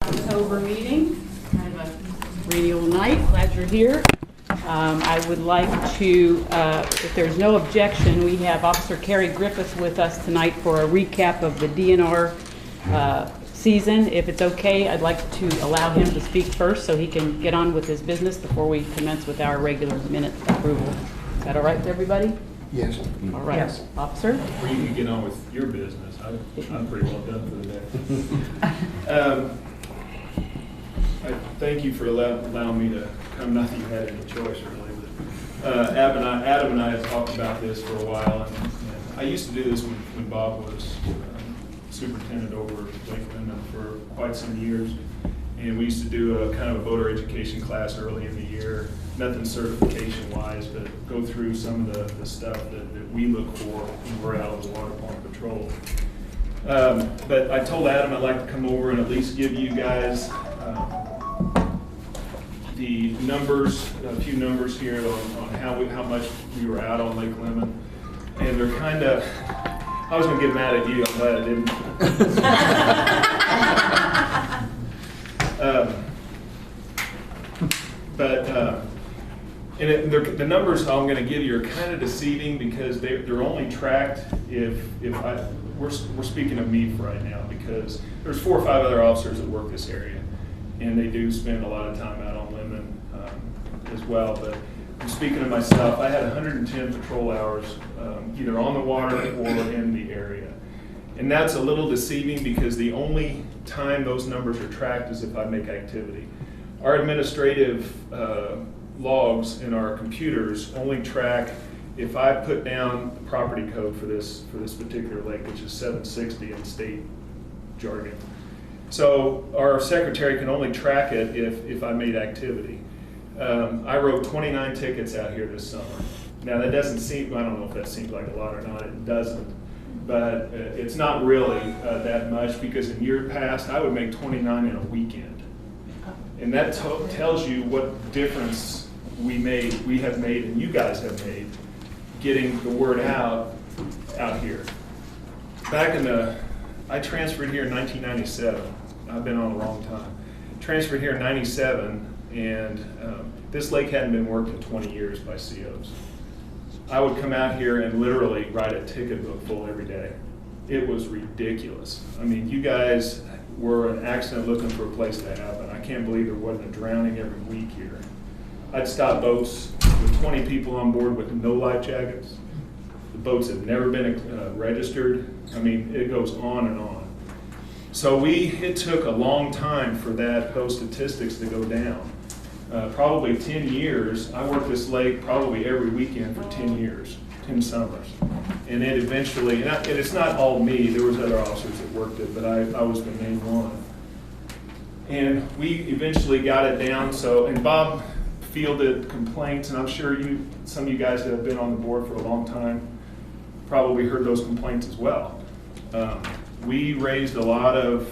October meeting. Kind of a rainy old night. Glad you're here. I would like to, if there's no objection, we have Officer Kerry Griffith with us tonight for a recap of the DNR season. If it's okay, I'd like to allow him to speak first so he can get on with his business before we commence with our regular minute approval. Is that all right with everybody? Yes. All right. Yes. Officer? Or you can get on with your business. I'm pretty well done for the day. I thank you for allowing me to come. Not that you had any choice really, but Adam and I have talked about this for a while, and I used to do this when Bob was superintendent over Lake Linden for quite some years, and we used to do a kind of a voter education class early in the year. Nothing certification-wise, but go through some of the stuff that we look for when we're out on the water pond patrol. But I told Adam I'd like to come over and at least give you guys the numbers, a few numbers here on how much we were out on Lake Lemon. And they're kind of, I was going to get mad at you, I'm glad I didn't. The numbers I'm going to give you are kind of deceiving because they're only tracked if we're speaking of me right now, because there's 4 or 5 other officers that work this area, and they do spend a lot of time out on Lemon as well. But I'm speaking of myself. I had 110 patrol hours either on the water or in the area, and that's a little deceiving because the only time those numbers are tracked is if I make activity. Our administrative logs in our computers only track if I put down the property code for this particular lake, which is 760 in state jargon. So our secretary can only track it if I made activity. I wrote 29 tickets out here this summer. Now that doesn't seem, I don't know if that seems like a lot or not, it doesn't. But it's not really that much, because in years past I would make 29 in a weekend. And that tells you what difference we have made, and you guys have made, getting the word out here. I transferred here in 1997. I've been on a long time. Transferred here in 97, and this lake hadn't been worked in 20 years by COs. I would come out here and literally write a ticket book full every day. It was ridiculous. I mean, you guys were an accident looking for a place to happen. I can't believe there wasn't a drowning every week here. I'd stop boats with 20 people on board with no life jackets. The boats have never been registered. I mean, it goes on and on. So it took a long time for those statistics to go down. Probably 10 years. I worked this lake probably every weekend for 10 years, 10 summers. And it eventually, and it's not all me, there was other officers that worked it, but I was the main one. And we eventually got it down, and Bob fielded complaints, and I'm sure some of you guys that have been on the board for a long time probably heard those complaints as well. We raised a lot of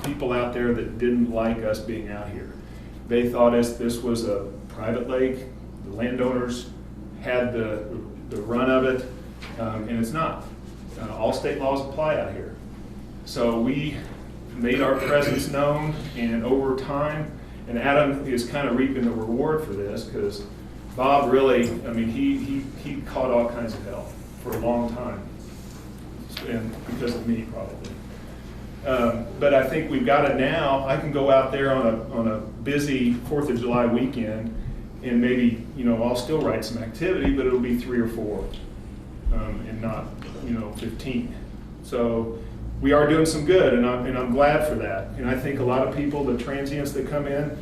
people out there that didn't like us being out here. They thought this was a private lake. The landowners had the run of it, and it's not. All state laws apply out here. So we made our presence known, and over time, and Adam is kind of reaping the reward for this, because Bob really, I mean, he caught all kinds of hell for a long time, and because of me probably. But I think we've got it now. I can go out there on a busy 4th of July weekend, and maybe, I'll still write some activity, but it'll be 3 or 4, and not, 15. So we are doing some good, and I'm glad for that. And I think a lot of people, the transients that come in,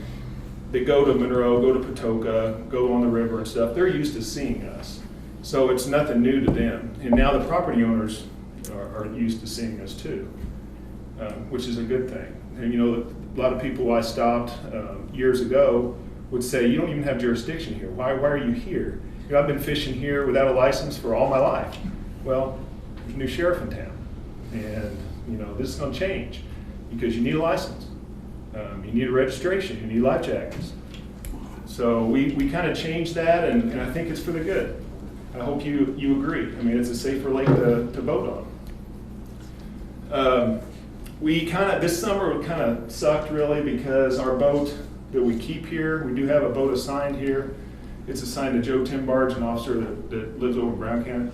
that go to Monroe, go to Patoka, go on the river and stuff, they're used to seeing us. So it's nothing new to them. And now the property owners are used to seeing us too, which is a good thing. And a lot of people I stopped years ago would say, you don't even have jurisdiction here. Why are you here? I've been fishing here without a license for all my life. Well, there's a new sheriff in town, and this is going to change because you need a license, you need a registration, you need life jackets. So we kind of changed that, and I think it's for the good. I hope you agree. I mean, it's a safer lake to boat on. This summer kind of sucked really because our boat that we keep here, we do have a boat assigned here. It's assigned to Joe Timbarge, an officer that lives over in Brown County.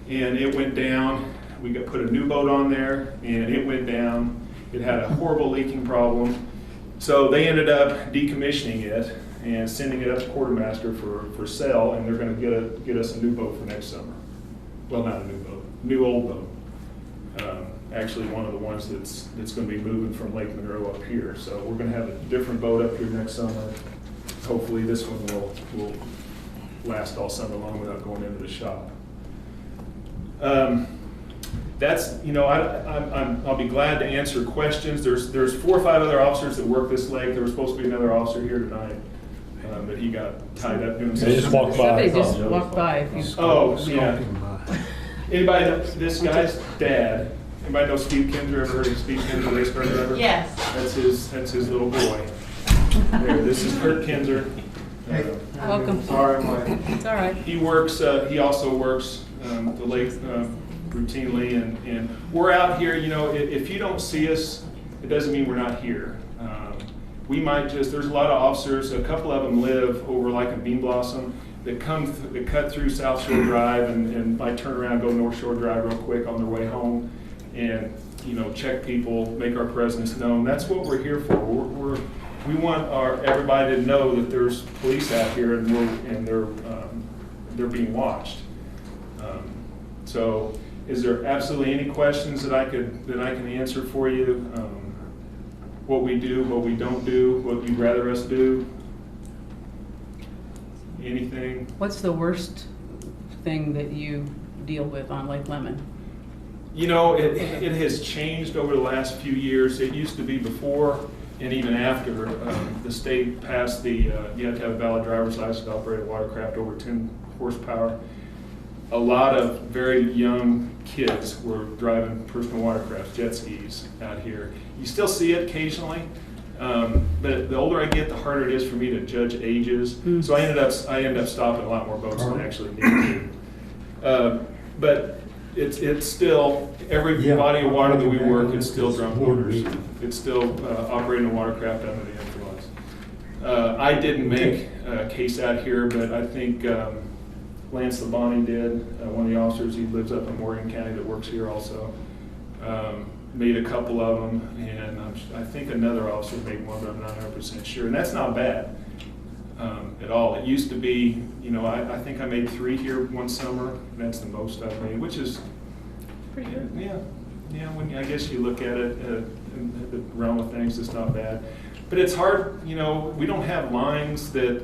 And it went down. We put a new boat on there and it went down. It had a horrible leaking problem. So they ended up decommissioning it and sending it up to Quartermaster for sale, and they're going to get us a new boat for next summer. Well, not a new boat, new old boat. Actually, one of the ones that's going to be moving from Lake Monroe up here. So we're going to have a different boat up here next summer. Hopefully, this one will last all summer long without going into the shop. That's, I'll be glad to answer questions. There's 4 or 5 other officers that work this lake. There was supposed to be another officer here tonight, but he got tied up doing something. They just walked by. Somebody just walked by. If you- Oh, yeah. Anybody know this guy's dad? Anybody know Steve Kinzer? Ever heard of Steve Kinzer, race car driver? Yes. That's his little boy. There, this is Kurt Kinzer. Welcome. Sorry, I'm late. It's all right. He works. He also works the lake routinely, and we're out here. If you don't see us, it doesn't mean we're not here. We might just. There's a lot of officers. A couple of them live over like a Bean Blossom that that cut through South Shore Drive and might turn around and go North Shore Drive real quick on their way home, and check people, make our presence known. That's what we're here for. We want everybody to know that there's police out here and they're being watched. So, is there absolutely any questions that I can answer for you? What we do, what we don't do, what you'd rather us do? Anything? What's the worst thing that you deal with on Lake Lemon? It has changed over the last few years. It used to be before and even after the state passed you have to have a valid driver's license to operate a watercraft over 10 horsepower. A lot of very young kids were driving personal watercrafts, jet skis out here. You still see it occasionally, but the older I get, the harder it is for me to judge ages. So I ended up stopping a lot more boats than I actually needed to. But it's still, every body of water that we work, it's still drunk orders. It's still operating a watercraft under the influence. I didn't make a case out here, but I think Lance Labonte did, one of the officers. He lives up in Morgan County that works here also. Made a couple of them, and I think another officer made one, but I'm not 100% sure. And that's not bad at all. It used to be, I think I made 3 here one summer. And that's the most I've made, which is Pretty good. Yeah. When I guess you look at it in the realm of things, it's not bad. But it's hard. We don't have lines that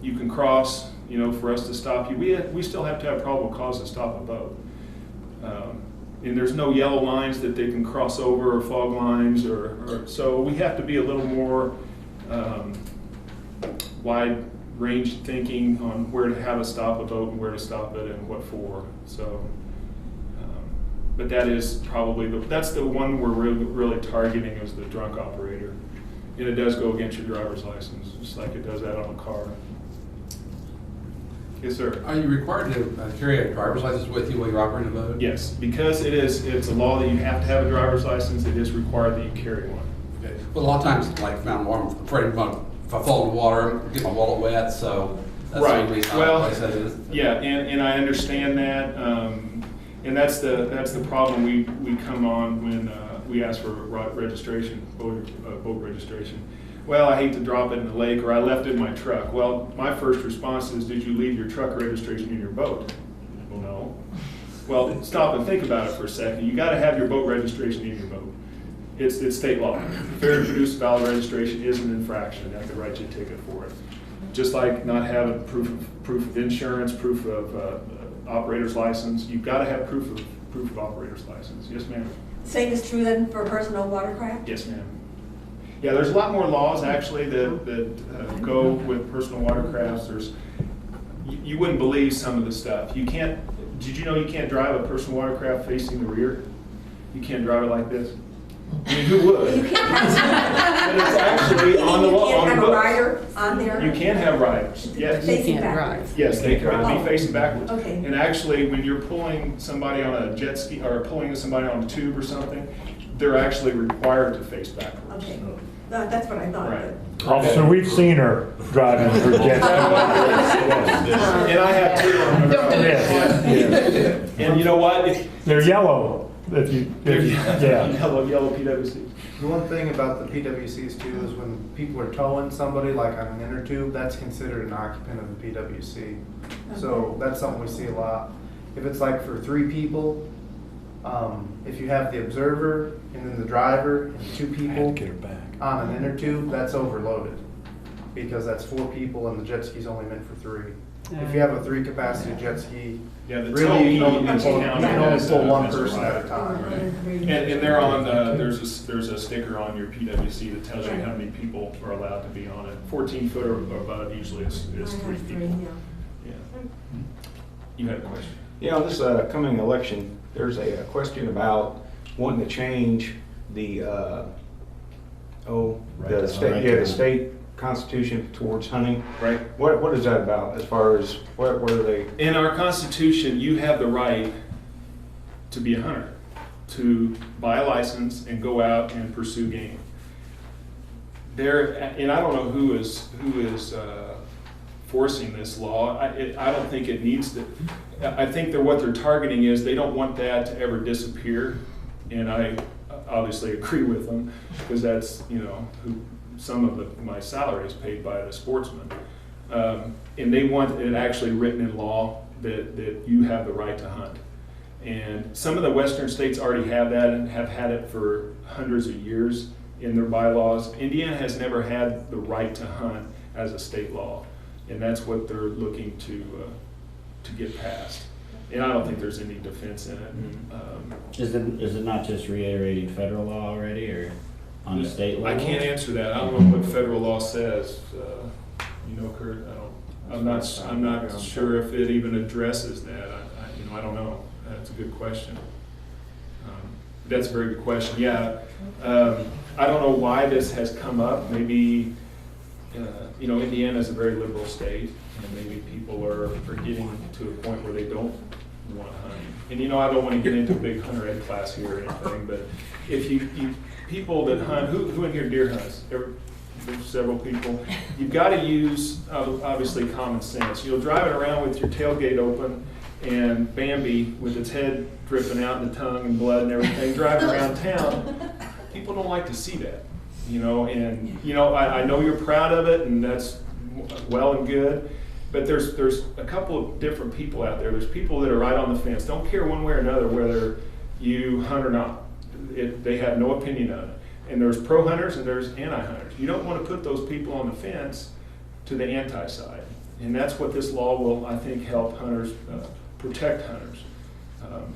you can cross. For us to stop you, we still have to have probable cause to stop a boat. And there's no yellow lines that they can cross over, or fog lines, or so we have to be a little more wide range thinking on how to stop a boat and where to stop it and what for. So, but that is probably that's the one we're really targeting, is the drunk operator, and it does go against your driver's license, just like it does that on a car. Yes, sir. Are you required to carry a driver's license with you while you're operating a boat? Yes, because it's a law that you have to have a driver's license. It is required that you carry one. Okay. Well, a lot of times, like found water, I'm afraid if I fall in the water, get my wallet wet. So that's Right. the reason Well, I said it is. Yeah, and I understand that, and that's the problem we come on when we ask for registration, boat registration. Well, I hate to drop it in the lake, or I left it in my truck. Well, my first response is, did you leave your truck registration in your boat? Well, no. Well, stop and think about it for a second. You got to have your boat registration in your boat. It's state law. Failure to produce valid registration is an infraction. They have to write you a ticket for it. Just like not having proof of insurance, proof of operator's license. You've got to have proof of operator's license. Yes, ma'am. Same is true then for personal watercraft? Yes, ma'am. Yeah, there's a lot more laws actually that go with personal watercrafts. You wouldn't believe some of the stuff. Did you know you can't drive a personal watercraft facing the rear? You can't drive it like this. I mean, who would? You can't have, But it's actually on the you law, can't on the have a books. rider on there? You can have riders, yes. Facing can't backwards. Yes, they can be facing backwards. Okay. And actually, when you're pulling somebody on a jet ski, or pulling somebody on a tube or something, they're actually required to face backwards. Okay, that's what I thought. Right. Officer, we've seen her driving her jet ski. And I have two on the road. Yes, And you know what? If- they're yellow, yeah. Yellow PWC. The one thing about the PWCs too is when people are towing somebody like on an inner tube, that's considered an occupant of the PWC. So that's something we see a lot. If it's like for 3 people, if you have the observer and then the driver and 2 people on an inner tube, that's overloaded. Because that's 4 people and the jet ski's only meant for 3. If you have a 3 capacity jet ski, Yeah, the really you can towing only is pull, counted as pull a- one as a person at rider. a time. And they're on, there's a sticker on your PWC that tells you how many people are allowed to be on it. 14 foot or above usually is 3 people. Yeah. You had a question? Yeah, on this coming election, there's a question about wanting to change the, the state constitution towards hunting. Right. What is that about as far as, what are they? In our Constitution, you have the right to be a hunter, to buy a license and go out and pursue game. And I don't know who is forcing this law. I don't think it needs to. I think that what they're targeting is they don't want that to ever disappear, and I obviously agree with them because that's who some of my salary is paid by the sportsman, and they want it actually written in law that you have the right to hunt. And some of the western states already have that and have had it for hundreds of years in their bylaws. Indiana has never had the right to hunt as a state law, and that's what they're looking to get passed. And I don't think there's any defense in it. Is it not just reiterating federal law already, or on the state I level? can't answer that. I don't know what federal law says. Kurt, I'm not sure if it even addresses that. I don't know. That's a good question. That's a very good question. Yeah. I don't know why this has come up. Maybe, Indiana is a very liberal state, and maybe people are getting to a point where they don't want hunting. And I don't want to get into a big hunter ed class here or anything, but if you people that hunt, who in here deer hunts? There's several people. You've got to use obviously common sense. Driving around with your tailgate open and Bambi with its head dripping out and the tongue and blood and everything, driving around town, people don't like to see that. I know you're proud of it, and that's well and good. But there's a couple of different people out there. There's people that are right on the fence, don't care one way or another whether you hunt or not. They have no opinion on it. And there's pro hunters and there's anti-hunters. You don't want to put those people on the fence to the anti-side. And that's what this law will, I think, help hunters, protect hunters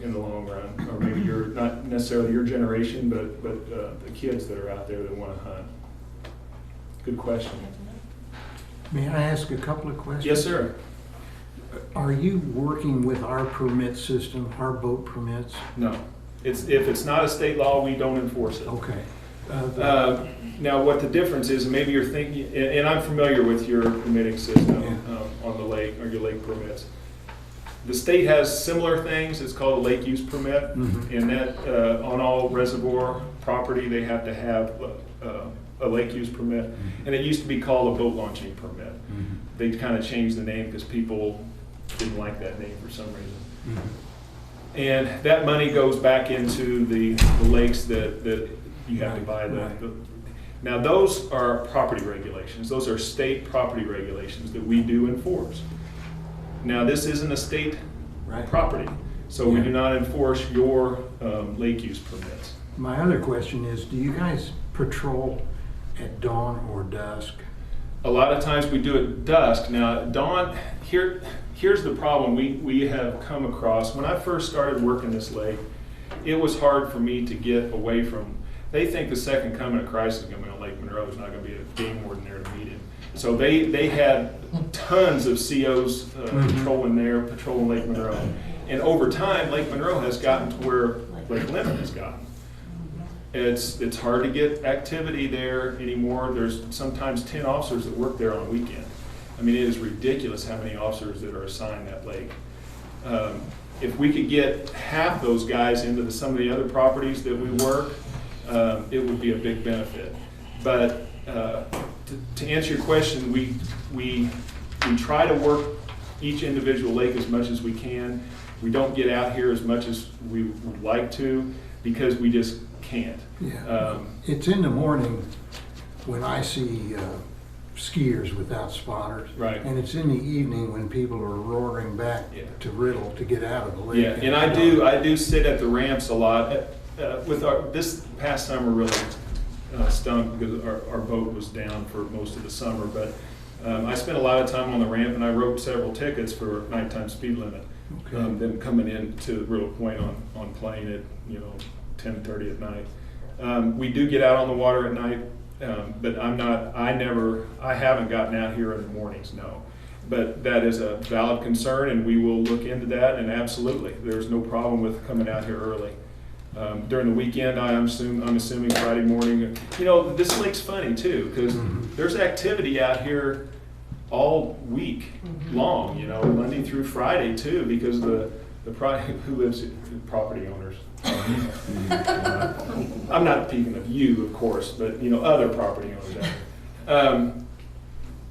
in the long run. Or maybe not necessarily your generation, but the kids that are out there that want to hunt. Good question. May I ask a couple of questions? Yes, sir. Are you working with our permit system, our boat permits? No. If it's not a state law, we don't enforce it. Okay. Now, what the difference is, maybe you're thinking, and I'm familiar with your permitting system on the lake, or your lake permits. The state has similar things. It's called a lake use permit, and that on all reservoir property, they have to have a lake use permit, and it used to be called a boat launching permit. They kind of changed the name because people didn't like that name for some reason. And that money goes back into the lakes that you have to buy. Now those are property regulations. Those are state property regulations that we do enforce. Now this isn't a state property, so we do not enforce your lake use permits. My other question is, do you guys patrol at dawn or dusk? A lot of times we do it at dusk. Now dawn, here's the problem we have come across. When I first started working this lake, it was hard for me to get away from. They think the second coming of Christ is going to be on Lake Monroe. There's not going to be a game warden there to meet him. So they had tons of COs patrolling Lake Monroe. And over time, Lake Monroe has gotten to where Lake Lemon has gotten. It's hard to get activity there anymore. There's sometimes 10 officers that work there on a weekend. I mean, it is ridiculous how many officers that are assigned that lake. If we could get half those guys into some of the other properties that we work, it would be a big benefit. But to answer your question, we try to work each individual lake as much as we can. We don't get out here as much as we would like to because we just can't. Yeah. It's in the morning when I see skiers without spotters. Right. And it's in the evening when people are roaring back Yeah. to Riddle to get out of the lake. Yeah, and I do sit at the ramps a lot. With this past summer really stunk because our boat was down for most of the summer, but I spent a lot of time on the ramp and I wrote several tickets for nighttime speed limit. Okay. Them coming in to Riddle Point on plane at 10:30 at night. We do get out on the water at night, but I haven't gotten out here in the mornings, no. But that is a valid concern and we will look into that, and absolutely, there's no problem with coming out here early. During the weekend, I'm assuming Friday morning. This lake's funny too, because there's activity out here all week long, Monday through Friday too, because who lives, property owners. I'm not speaking of you, of course, but other property owners out there.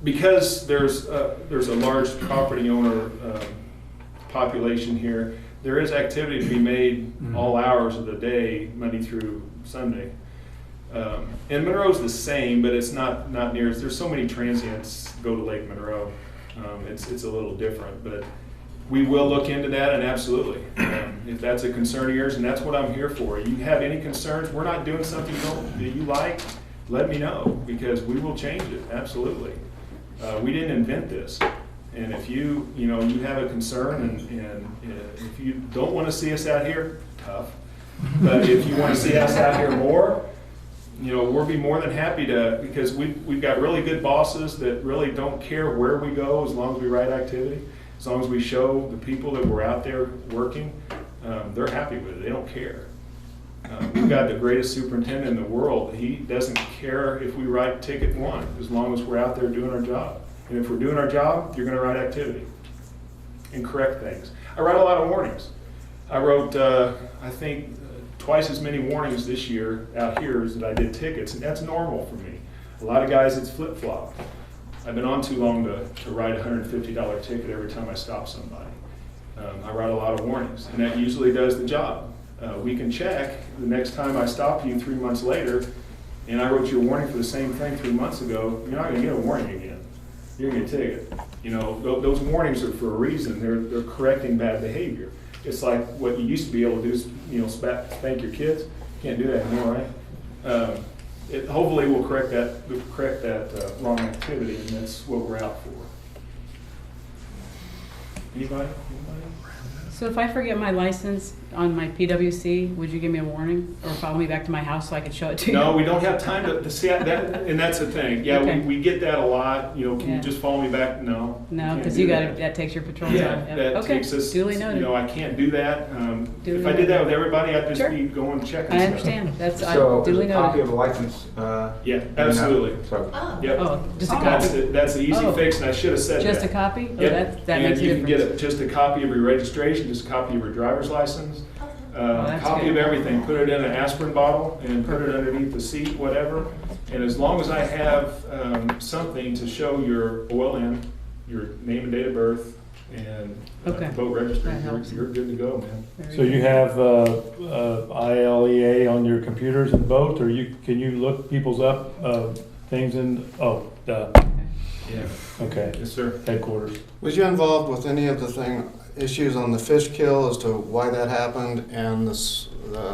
Because there's a large property owner population here, there is activity to be made all hours of the day, Monday through Sunday. And Monroe's the same, but it's not near. There's so many transients go to Lake Monroe. It's a little different, but we will look into that, and absolutely, if that's a concern of yours, and that's what I'm here for. You have any concerns? We're not doing something that you like. Let me know, because we will change it. Absolutely. We didn't invent this. And if you have a concern and if you don't want to see us out here, tough. But if you want to see us out here more, we'll be more than happy to, because we've got really good bosses that really don't care where we go as long as we write activity. As long as we show the people that we're out there working, they're happy with it. They don't care. We've got the greatest superintendent in the world. He doesn't care if we write ticket 1, as long as we're out there doing our job. And if we're doing our job, you're going to write activity and correct things. I write a lot of warnings. I wrote, I think, twice as many warnings this year out here as that I did tickets, and that's normal for me. A lot of guys, it's flip-flop. I've been on too long to write a $150 ticket every time I stop somebody. I write a lot of warnings, and that usually does the job. We can check the next time I stop you 3 months later, and I wrote you a warning for the same thing 3 months ago, you're not going to get a warning again. You're going to get a ticket. Those warnings are for a reason. They're correcting bad behavior. It's like what you used to be able to do is, spank your kids. Can't do that anymore, right? It hopefully will correct that wrong activity, and that's what we're out for. Anybody? So if I forget my license on my PWC, would you give me a warning or follow me back to my house so I could show it to you? No, we don't have time to see that, and that's the thing. Yeah, Okay. we get that a lot. Can Yeah. you just follow me back? No. No, can't because do you got that. that takes your patrol Yeah, time. that Okay, takes us. duly noted. I can't do that. Duly If I did that noted. with everybody, I'd just Sure. be going checking. I stuff. understand. That's So, duly there's a copy of noted. the license. Yeah, absolutely. So, Yep. Oh, just a That's copy? that's the easy Oh. fix, and I should have said Just a that. copy? Oh, Yep. that And makes a you can difference. get just a copy of your registration, just a copy of your driver's license, that's copy good. of everything. Put it in an aspirin bottle and put it underneath the seat, whatever. And as long as I have something to show your OLN, your name and date of birth, and Okay. vote registry, That helps. you're good to go, man. Very So you good. have ILEA on your computers in both, or can you look people's up things in, Yeah. okay, Yes, sir. headquarters. Was you involved with any of the issues on the fish kill as to why that happened and the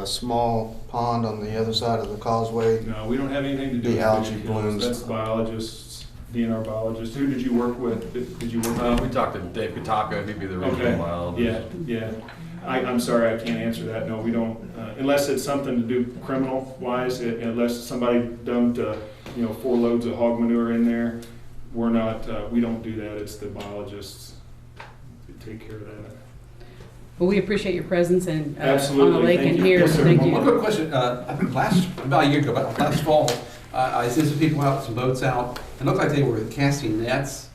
small pond on the other side of the causeway? No, we don't have anything to do The with algae fish kills. blooms. That's the biologists, DNR biologists. Who did you work with? Did you work with? We talked to Dave Kataka, he'd be the regional Okay, biologist. yeah. I'm sorry, I can't answer that. No, we don't, unless it's something to do criminal-wise, unless somebody dumped, 4 loads of hog manure in there. We're not, we don't do that. It's the biologists that take care of that. Well, we appreciate your presence and on the Absolutely. lake Thank and you. here, Yes, so sir. thank One you. quick question, about a year ago, about last fall, I seen some people out, some boats out, it looked like they were casting nets,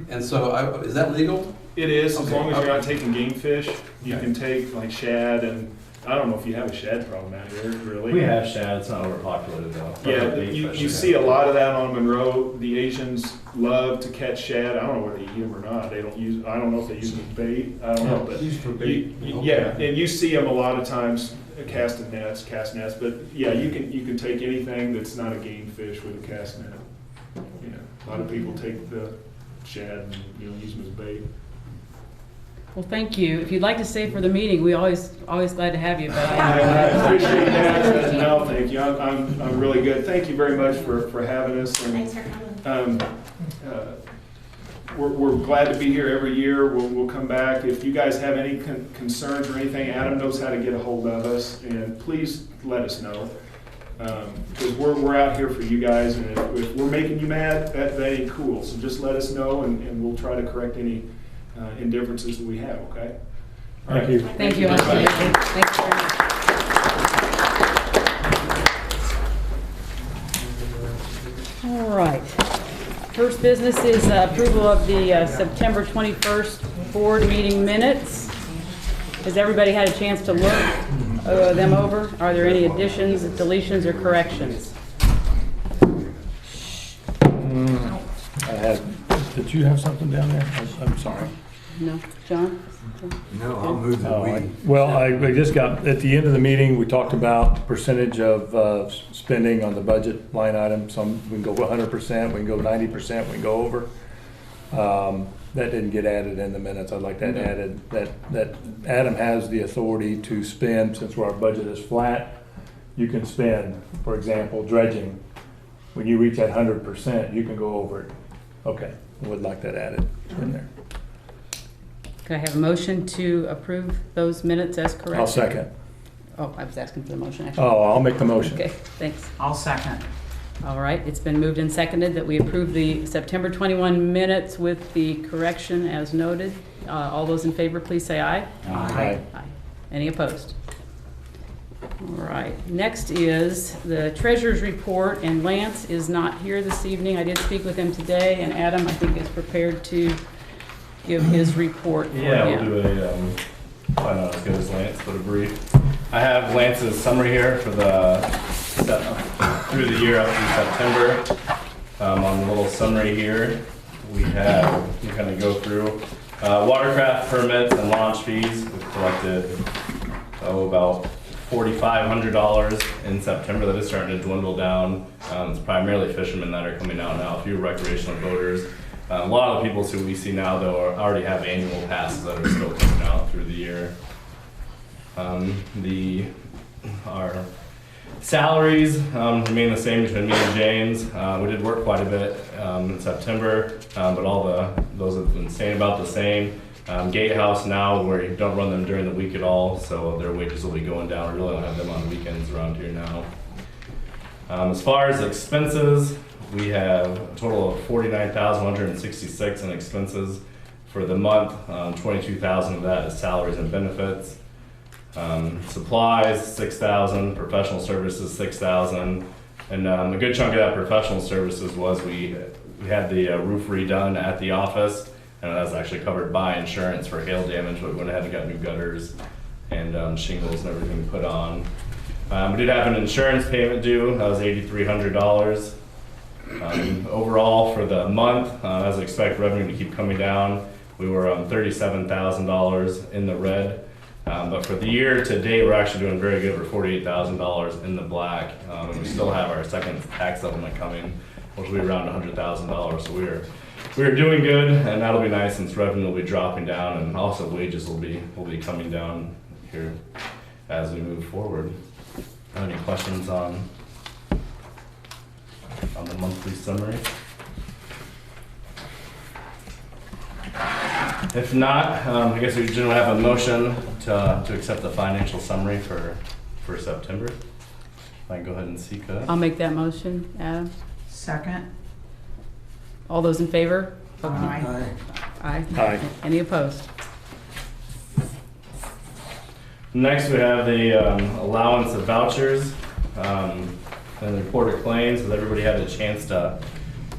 and so, is that legal? It is, as Okay, long as you're okay. not taking game fish, you Okay. can take like shad, and I don't know if you have a shad problem out here, really. We have shad, it's not overpopulated though. Yeah, you see a lot of that on Monroe. The Asians love to catch shad. I don't know whether they eat them or not. They don't use, I don't know if they use them as bait. I don't know, but. Used for bait. Yeah, and you see them a lot of times, cast nets, but yeah, you can take anything that's not a game fish with a cast net. You know, a lot of people take the shad and, use them as bait. Well, thank you. If you'd like to stay for the meeting, we always glad to have you, but I appreciate that. No, thank you. I'm really good. Thank you very much for having us. And, Thanks for coming. we're glad to be here every year. We'll come back. If you guys have any concerns or anything, Adam knows how to get a hold of us, and please let us know. Because we're out here for you guys, and if we're making you mad, that ain't cool. So just let us know, and we'll try to correct any indifferences that we have, okay? All Thank you. thank you. Everybody. Thanks very much. All right. First business is approval of the September 21st board meeting minutes. Has everybody had a chance to look them over? Are there any additions, deletions, or corrections? I had, did you have something down there? I'm sorry. No? John? No, I'll move that we. Well, I just got, at the end of the meeting, we talked about percentage of spending on the budget line item. Some, we can go 100%, we can go 90%, we can go over. That didn't get added in the minutes. I'd like that added, that Adam has the authority to spend, since our budget is flat, you can spend, for example, dredging. When you reach that 100%, you can go over it. Okay, would like that added in there. Can I have a motion to approve those minutes as correct? I'll second. Oh, I was asking for the motion, actually. Oh, I'll make the motion. Okay, thanks. I'll second. All right, it's been moved and seconded that we approve the September 21 minutes with the correction as noted. All those in favor, please say aye. Aye. Aye. Any opposed? All right, next is the treasurer's report, and Lance is not here this evening. I did speak with him today, and Adam, I think, is prepared to give his report for Yeah, him. we'll do a, probably not as good as Lance, but a brief. I have Lance's summary here for through the year up through September. On the little summary here, we kind of go through watercraft permits and launch fees. We've collected about $4,500 in September. That is starting to dwindle down. It's primarily fishermen that are coming out now, a few recreational boaters. A lot of the people who we see now, though, already have annual passes that are still coming out through the year. Our salaries remain the same between me and James. We did work quite a bit in September, but those have been staying about the same. Gatehouse now, where you don't run them during the week at all, so their wages will be going down. We really don't have them on weekends around here now. As far as expenses, we have a total of $49,166 in expenses for the month. 22,000 of that is salaries and benefits. Supplies, $6,000. Professional services, $6,000. And a good chunk of that professional services was we had the roof redone at the office, and that was actually covered by insurance for hail damage. But we went ahead and got new gutters and shingles and everything put on. We did have an insurance payment due. That was $8,300. Overall for the month, as I expect revenue to keep coming down, we were $37,000 in the red. But for the year to date, we're actually doing very good. We're $48,000 in the black. And we still have our second tax settlement coming, which will be around $100,000. So we're doing good, and that'll be nice since revenue will be dropping down, and also wages will be coming down here as we move forward. Any questions on the monthly summary? If not, I guess we generally have a motion to accept the financial summary for September. I can go ahead and seek that. I'll make that motion, Adam. Second. All those in favor? Aye. Aye. Aye. Any opposed? Next, we have the allowance of vouchers and the report of claims. Has everybody had a chance to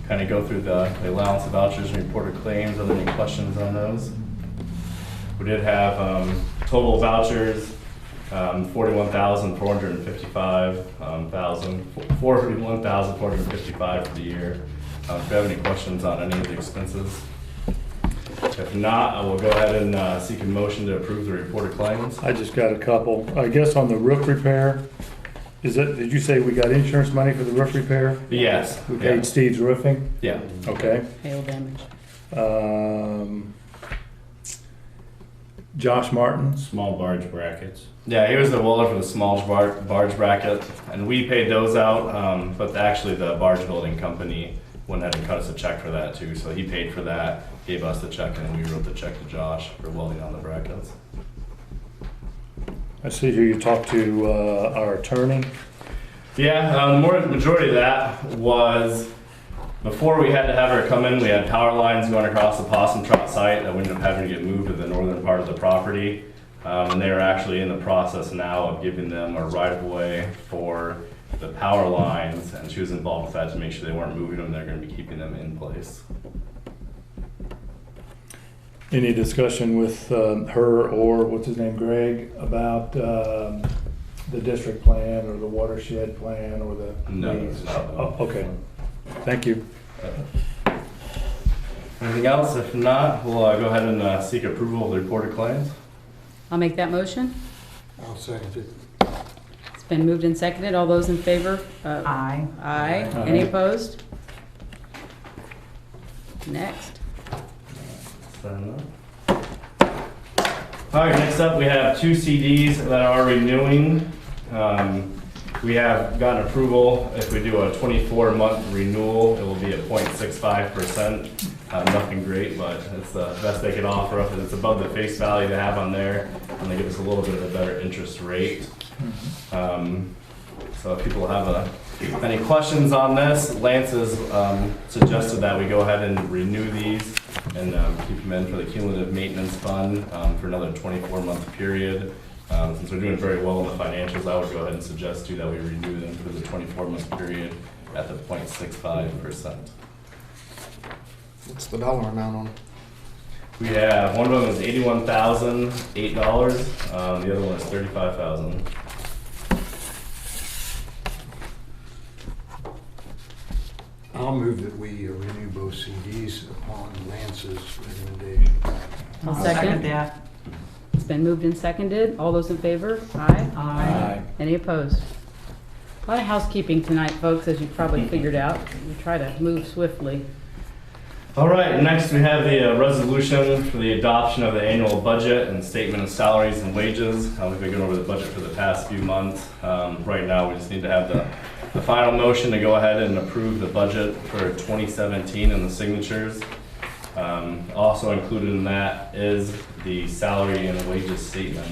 kind of go through the allowance of vouchers and report of claims? Are there any questions on those? We did have total vouchers, 41,455 for the year. If you have any questions on any of the expenses. If not, I will go ahead and seek a motion to approve the report of claims. I just got a couple. I guess on the roof repair, did you say we got insurance money for the roof repair? Yes. We paid Steve's Roofing? Yeah. Okay. Hail damage. Josh Martin? Small barge brackets. Yeah, he was the welder for the small barge bracket, and we paid those out, but actually the barge building company went ahead and cut us a check for that too, so he paid for that, gave us the check, and then we wrote the check to Josh for welding on the brackets. I see here you talked to our attorney. Yeah, the majority of that was before we had to have her come in. We had power lines going across the Possum Trot site that we ended up having to get moved to the northern part of the property. And they are actually in the process now of giving them a right-of-way for the power lines, and she was involved with that to make sure they weren't moving them. They're going to be keeping them in place. Any discussion with her or what's his name, Greg, about the district plan or the watershed plan or the No. needs? Oh, okay. Thank you. Anything else? If not, we'll go ahead and seek approval of the report of claims. I'll make that motion. I'll second it. It's been moved and seconded. All those in favor? Aye. Aye. Any opposed? Next. All right, next up we have 2 CDs that are renewing. We have gotten approval. If we do a 24-month renewal, it will be at 0.65%. Nothing great, but it's the best they can offer us. It's above the face value they have on there, and they give us a little bit of a better interest rate. So if people have any questions on this, Lance has suggested that we go ahead and renew these and keep them in for the cumulative maintenance fund for another 24-month period. Since we're doing very well in the financials, I would go ahead and suggest too that we renew them for the 24-month period at the 0.65%. What's the dollar amount on? We have, one of them is $81,008, the other one is $35,000. I'll move that we renew both CDs upon Lance's recommendation. I'll second that. It's been moved and seconded. All those in favor? Aye. Aye. Any opposed? A lot of housekeeping tonight, folks, as you've probably figured out. We try to move swiftly. All right, next we have the resolution for the adoption of the annual budget and statement of salaries and wages. We've been going over the budget for the past few months. Right now, we just need to have the final motion to go ahead and approve the budget for 2017 and the signatures. Also included in that is the salary and wages statement.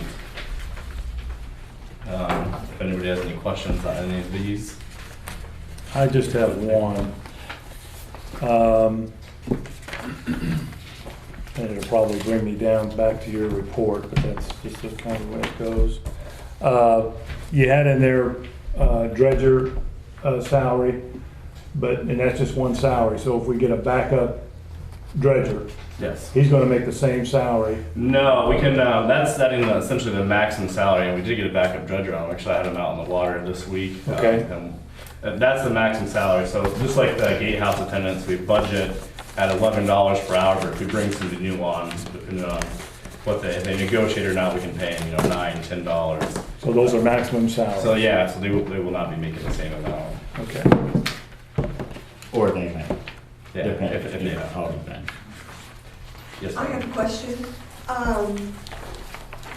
If anybody has any questions on any of these. I just have one. And it'll probably bring me down back to your report, but that's just the kind of way it goes. You had in there dredger salary, and that's just one salary. So if we get a backup dredger, Yes. he's gonna make the same salary. No, we can, that's setting essentially the maximum salary, and we did get a backup dredger on. Actually, I had him out in the water this week. Okay. And that's the maximum salary. So just like the gatehouse attendants, we budget at $11 per hour, but if we bring somebody new on, depending on what they negotiate or not, we can pay them, $9, $10. So those are maximum salaries. So yeah, so they will not be making the same amount. Okay. Or they may. Yeah, if they Yeah, have. all depends. Yes, I ma'am. have a question.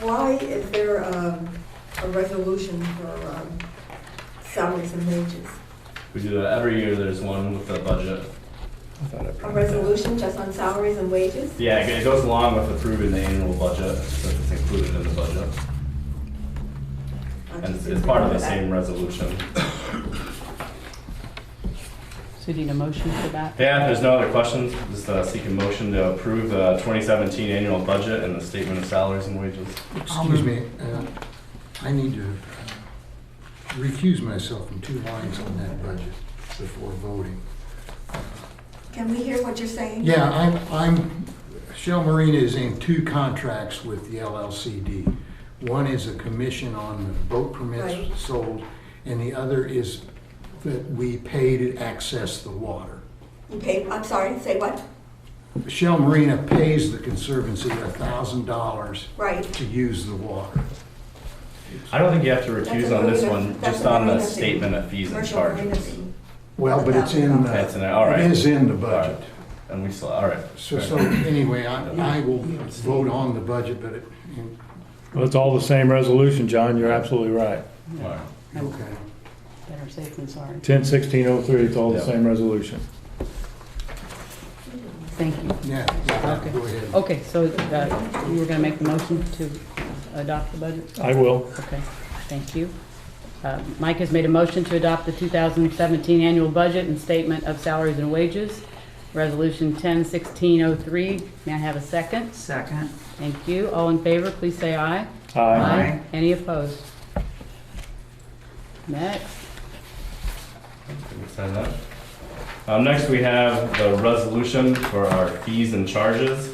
Why is there a resolution for salaries and wages? We do that every year. There's one with the budget. I thought I A printed that. resolution just on salaries and wages? Yeah, it goes along with approving the annual budget, so it's included in the budget. I And just it's part of the didn't know same resolution. So you need a motion for that? Yeah, if there's no other questions, just seek a motion to approve the 2017 annual budget and the statement of salaries and wages. Excuse me, I need to recuse myself from 2 lines on that budget before voting. Can we hear what you're saying? Yeah, Shell Marina is in 2 contracts with the LLCD. One is a commission on the boat permits Right. sold, and the other is that we pay to access the water. Okay, I'm sorry, say what? Shell Marina pays the Conservancy $1,000 Right. to use the water. I don't think you have to That's recuse a on this marina- one, that's just a on the marina fee. statement of fees and Commercial marina charges. fee. Well, but it's in, That's in there, all right. it is in the All budget. right. And we still, all right. So anyway, I will vote on the budget, but Well, it's all the same resolution, John, you're absolutely right. All right. okay. Better safe than sorry. 10/16/03, it's all the Yep. same resolution. Thank you. Yeah, Okay. go ahead. Okay, so you were going to make the motion to adopt the budget? I will. Okay, thank you. Mike has made a motion to adopt the 2017 annual budget and statement of salaries and wages, Resolution 10/16/03. May I have a second? Second. Thank you. All in favor, please say aye. Aye. Any opposed? Next. We can sign that. Next, we have the resolution for our fees and charges.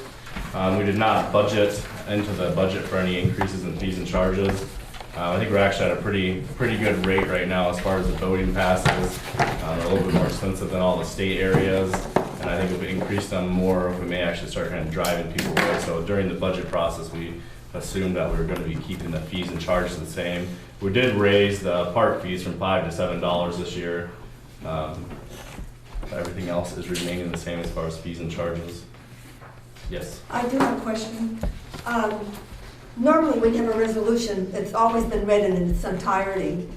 We did not budget into the budget for any increases in fees and charges. I think we're actually at a pretty good rate right now as far as the boating passes. They're a little bit more expensive than all the state areas, and I think if we increase them more, we may actually start kind of driving people away. So during the budget process, we assumed that we were going to be keeping the fees and charges the same. We did raise the park fees from $5 to $7 this year. Everything else is remaining the same as far as fees and charges. Yes. I do have a question. Normally, when you have a resolution, it's always been read in its entirety,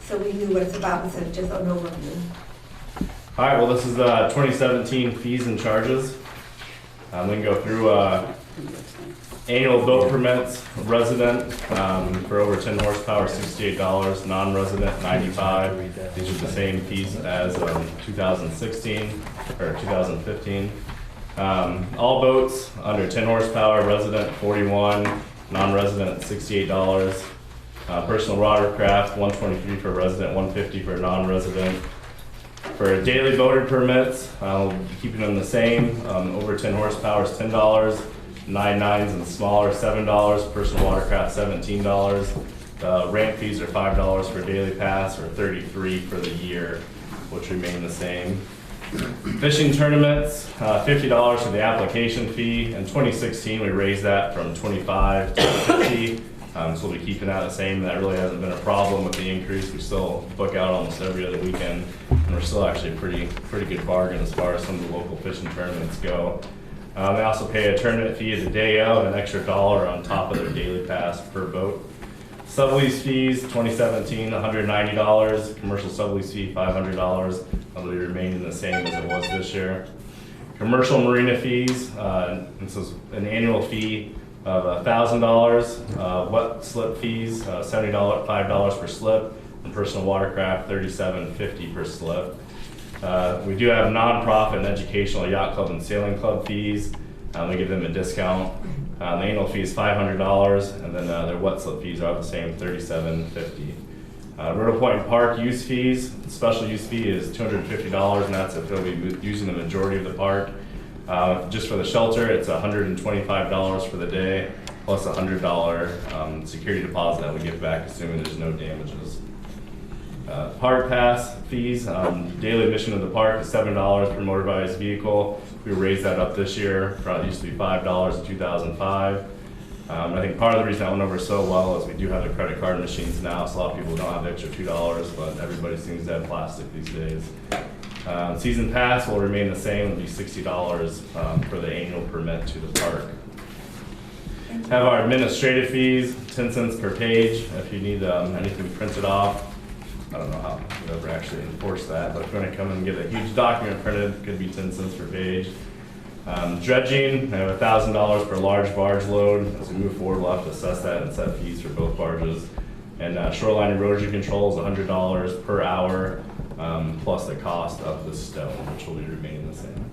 so we knew what it's about instead of just an overview. All right, well, this is the 2017 fees and charges. We can go through annual boat permits, resident for over 10 horsepower, $68, non-resident, $95. These are the same fees as 2016 or 2015. All boats under 10 horsepower, resident, $41, non-resident, $68. Personal watercraft, $123 for resident, $150 for non-resident. For daily boater permits, keeping them the same. Over 10 horsepower is $10. 9.9s and smaller, $7. Personal watercraft, $17. Ramp fees are $5 for daily pass, or $33 for the year, which remain the same. Fishing tournaments, $50 for the application fee. In 2016, we raised that from $25 to $50. So we'll be keeping that the same. That really hasn't been a problem with the increase. We still book out almost every other weekend, and we're still actually a pretty good bargain as far as some of the local fishing tournaments go. They also pay a tournament fee the day of, an extra $1 on top of their daily pass per boat. Sublease fees, 2017, $190. Commercial sublease fee, $500. That'll be remaining the same as it was this year. Commercial marina fees, this is an annual fee of $1,000. Wet slip fees, $70, $5 per slip. And personal watercraft, $37.50 per slip. We do have nonprofit and educational yacht club and sailing club fees. We give them a discount. The annual fee is $500, and then their wet slip fees are the same, $37.50. Riddle Point Park use fees, the special use fee is $250, and that's if they'll be using the majority of the park. Just for the shelter, it's $125 for the day, plus a $100 security deposit that we give back, assuming there's no damages. Park pass fees, daily admission to the park is $7 per motorized vehicle. We raised that up this year. It used to be $5 in 2005. I think part of the reason that went over so well is we do have the credit card machines now, so a lot of people don't have the extra $2, but everybody seems to have plastic these days. Season pass will remain the same, it'll be $60 for the annual permit to the park. Have our administrative fees, 10 cents per page. If you need anything printed off, I don't know how we ever actually enforce that, but if you're going to come and get a huge document printed, it could be 10 cents per page. Dredging, I have $1,000 per large barge load. As we move forward, we'll have to assess that and set fees for both barges. And shoreline erosion control is $100 per hour, plus the cost of the stone, which will be remaining the same.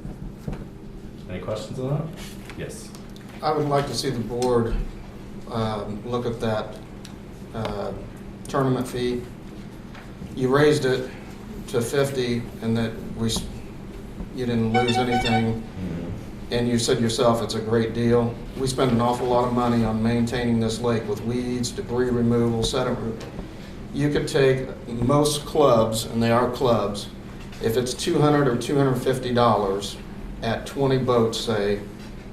Any questions on that? Yes. I would like to see the board look at that tournament fee. You raised it to 50 and that you didn't lose anything. And you said yourself it's a great deal. We spend an awful lot of money on maintaining this lake with weeds, debris removal, sediment. You could take most clubs, and they are clubs, if it's $200 or $250 at 20 boats, say,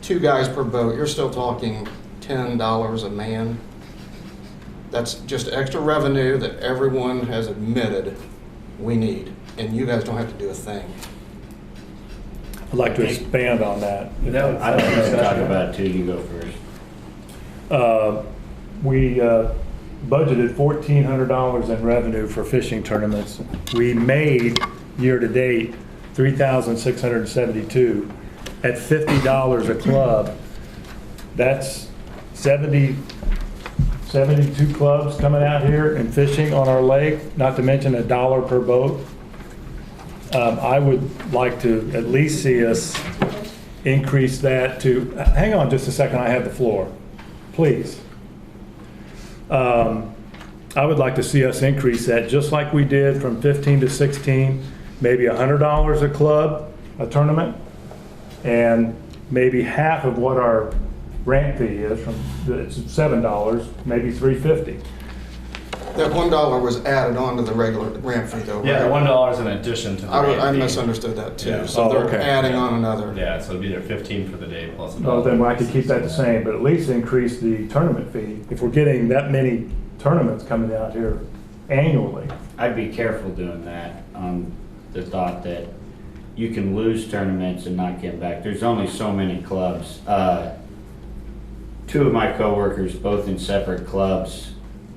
2 guys per boat, you're still talking $10 a man. That's just extra revenue that everyone has admitted we need, and you guys don't have to do a thing. I'd like to expand on that. I don't know to talk about it too, you go first. We budgeted $1,400 in revenue for fishing tournaments. We made, year-to-date, $3,672 at $50 a club. That's 72 clubs coming out here and fishing on our lake, not to mention $1 per boat. I would like to at least see us increase that to, hang on just a second, I have the floor, please. I would like to see us increase that just like we did from 15 to 16, maybe $100 a club, a tournament, and maybe half of what our ramp fee is, it's $7, maybe $3.50. That $1 was added on to the regular ramp fee though, right? Yeah, $1 in addition to the ramp I fee. misunderstood that too. Yeah. So they're okay. adding on another. Yeah, so it'd be there 15 for the day plus $1. Well, then I could keep that the same, but at least increase the tournament fee. If we're getting that many tournaments coming out here annually. I'd be careful doing that on the thought that you can lose tournaments and not get back. There's only so many clubs. 2 of my coworkers, both in separate clubs,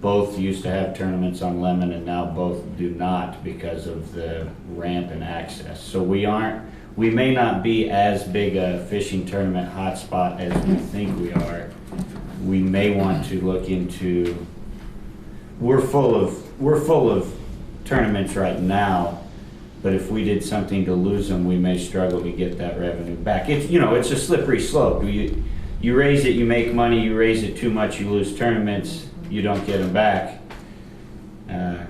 both used to have tournaments on Lemon and now both do not because of the ramp and access. So we may not be as big a fishing tournament hotspot as we think we are. We may want to look into, we're full of tournaments right now, but if we did something to lose them, we may struggle to get that revenue back. It's, it's a slippery slope. You raise it, you make money. You raise it too much, you lose tournaments. You don't get them back. I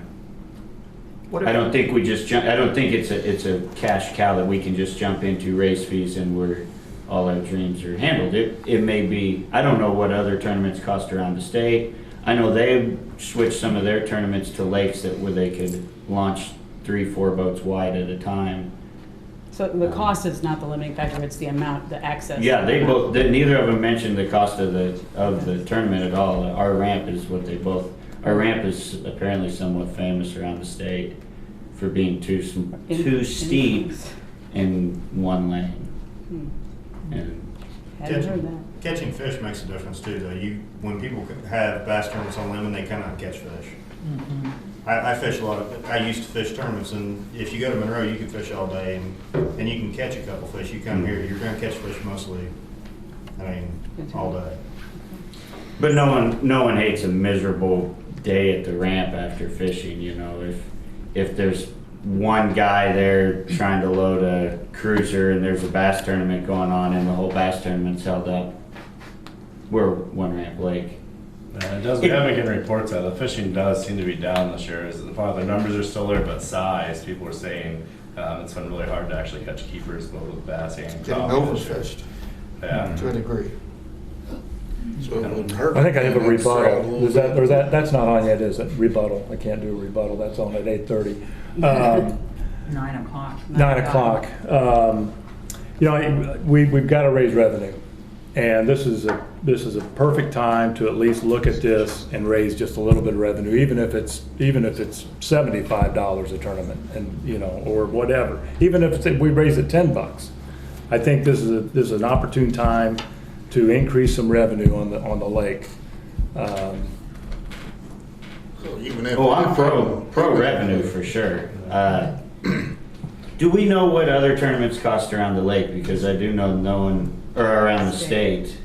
don't think we just jump. I don't think it's a cash cow that we can just jump into, raise fees, and all our dreams are handled. It may be. I don't know what other tournaments cost around the state. I know they switched some of their tournaments to lakes where they could launch 3-4 boats wide at a time. So the cost is not the limiting factor, it's the amount, the access. Yeah, neither of them mentioned the cost of the tournament at all. Our ramp is our ramp is apparently somewhat famous around the state for being too steep in one lane. And Hadn't heard that. Catching fish makes a difference too, though. When people have bass tournaments on Lemon, they come out and catch fish. Mm-hmm. I fish a lot I used to fish tournaments, and if you go to Monroe, you can fish all day, and you can catch a couple fish. You come here, you're gonna catch fish mostly, all day. But no one hates a miserable day at the ramp after fishing, if there's one guy there trying to load a cruiser and there's a bass tournament going on and the whole bass tournament's held up. We're One Ramp Lake. It does. We have been getting reports that the fishing does seem to be down this year. The numbers are still there, but size, people are saying it's been really hard to actually catch keepers, both with bass and Getting crappie. overfished Yeah. to a degree. So it wouldn't hurt. I think I have a to throw it rebuttal. little Is that, bit. or that's not on yet, is it? Rebuttal. I can't do a rebuttal. That's on at 8:30. 9 o'clock. 9 o'clock. We've got to raise revenue. And this is a perfect time to at least look at this and raise just a little bit of revenue, even if it's $75 a tournament, and or whatever. Even if we raise it $10, I think this is an opportune time to increase some revenue on the lake. So even if I'm pro revenue for sure. Do we know what other tournaments cost around the lake? Because I do know no one, or around the state.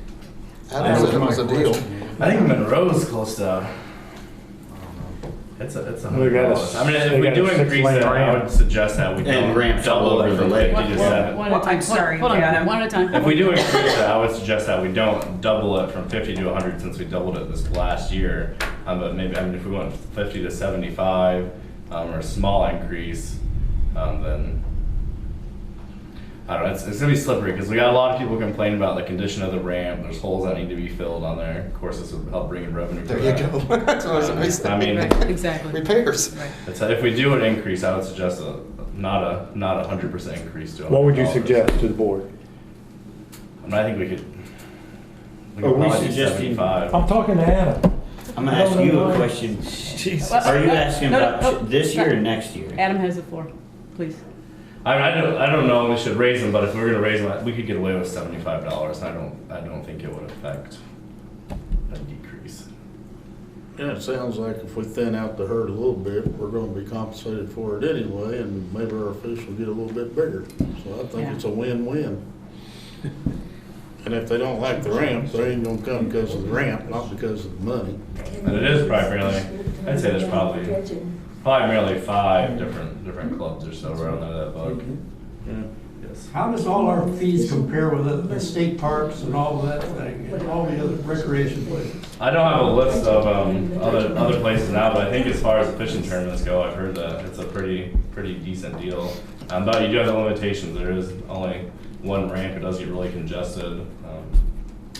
Adam said it was a deal. I think Monroe's close to. It's a We got a- $100. I mean, if they we got do a increase 6-lane it, I ramp. would suggest that we don't And ramps all double it over the from lake. 50 to 7. One at a time. I'm sorry, Hold on, Adam. one at a time. If we do increase it, I would suggest that we don't double it from 50 to 100 since we doubled it this last year. But maybe, I mean, if we went 50 to 75, or a small increase, then, I don't know, it's gonna be slippery, because we got a lot of people complaining about the condition of the ramp, there's holes that need to be filled on there. Of course, this would help bring in revenue for There you that. go. That's what I was gonna say. I mean, Exactly. Repairs. Right. if we do an increase, I would suggest not a 100% increase to $100. What would you suggest to the board? I mean, I think we could Are we probably do suggesting- 75. I'm talking to Adam. I'm gonna ask you a question. Jeez. Are you asking No, no, about no. this year or next year? Adam has the floor, please. I mean, I don't know if we should raise them, but if we were gonna raise them, we could get away with $75. I don't think it would affect a decrease. Yeah, it sounds like if we thin out the herd a little bit, we're gonna be compensated for it anyway, and maybe our fish will get a little bit bigger. So I think Yeah. it's a win-win. And if they don't like the ramp, they ain't gonna come because of the ramp, not because of the money. And it is primarily, I'd say there's primarily 5 different clubs or so around that book. Yeah. Yes. How does all our fees compare with the state parks and all of that thing, and all the other recreation places? I don't have a list of other places now, but I think as far as the fishing tournaments go, I've heard that it's a pretty decent deal. But you do have the limitations. There is only one ramp. It does get really congested.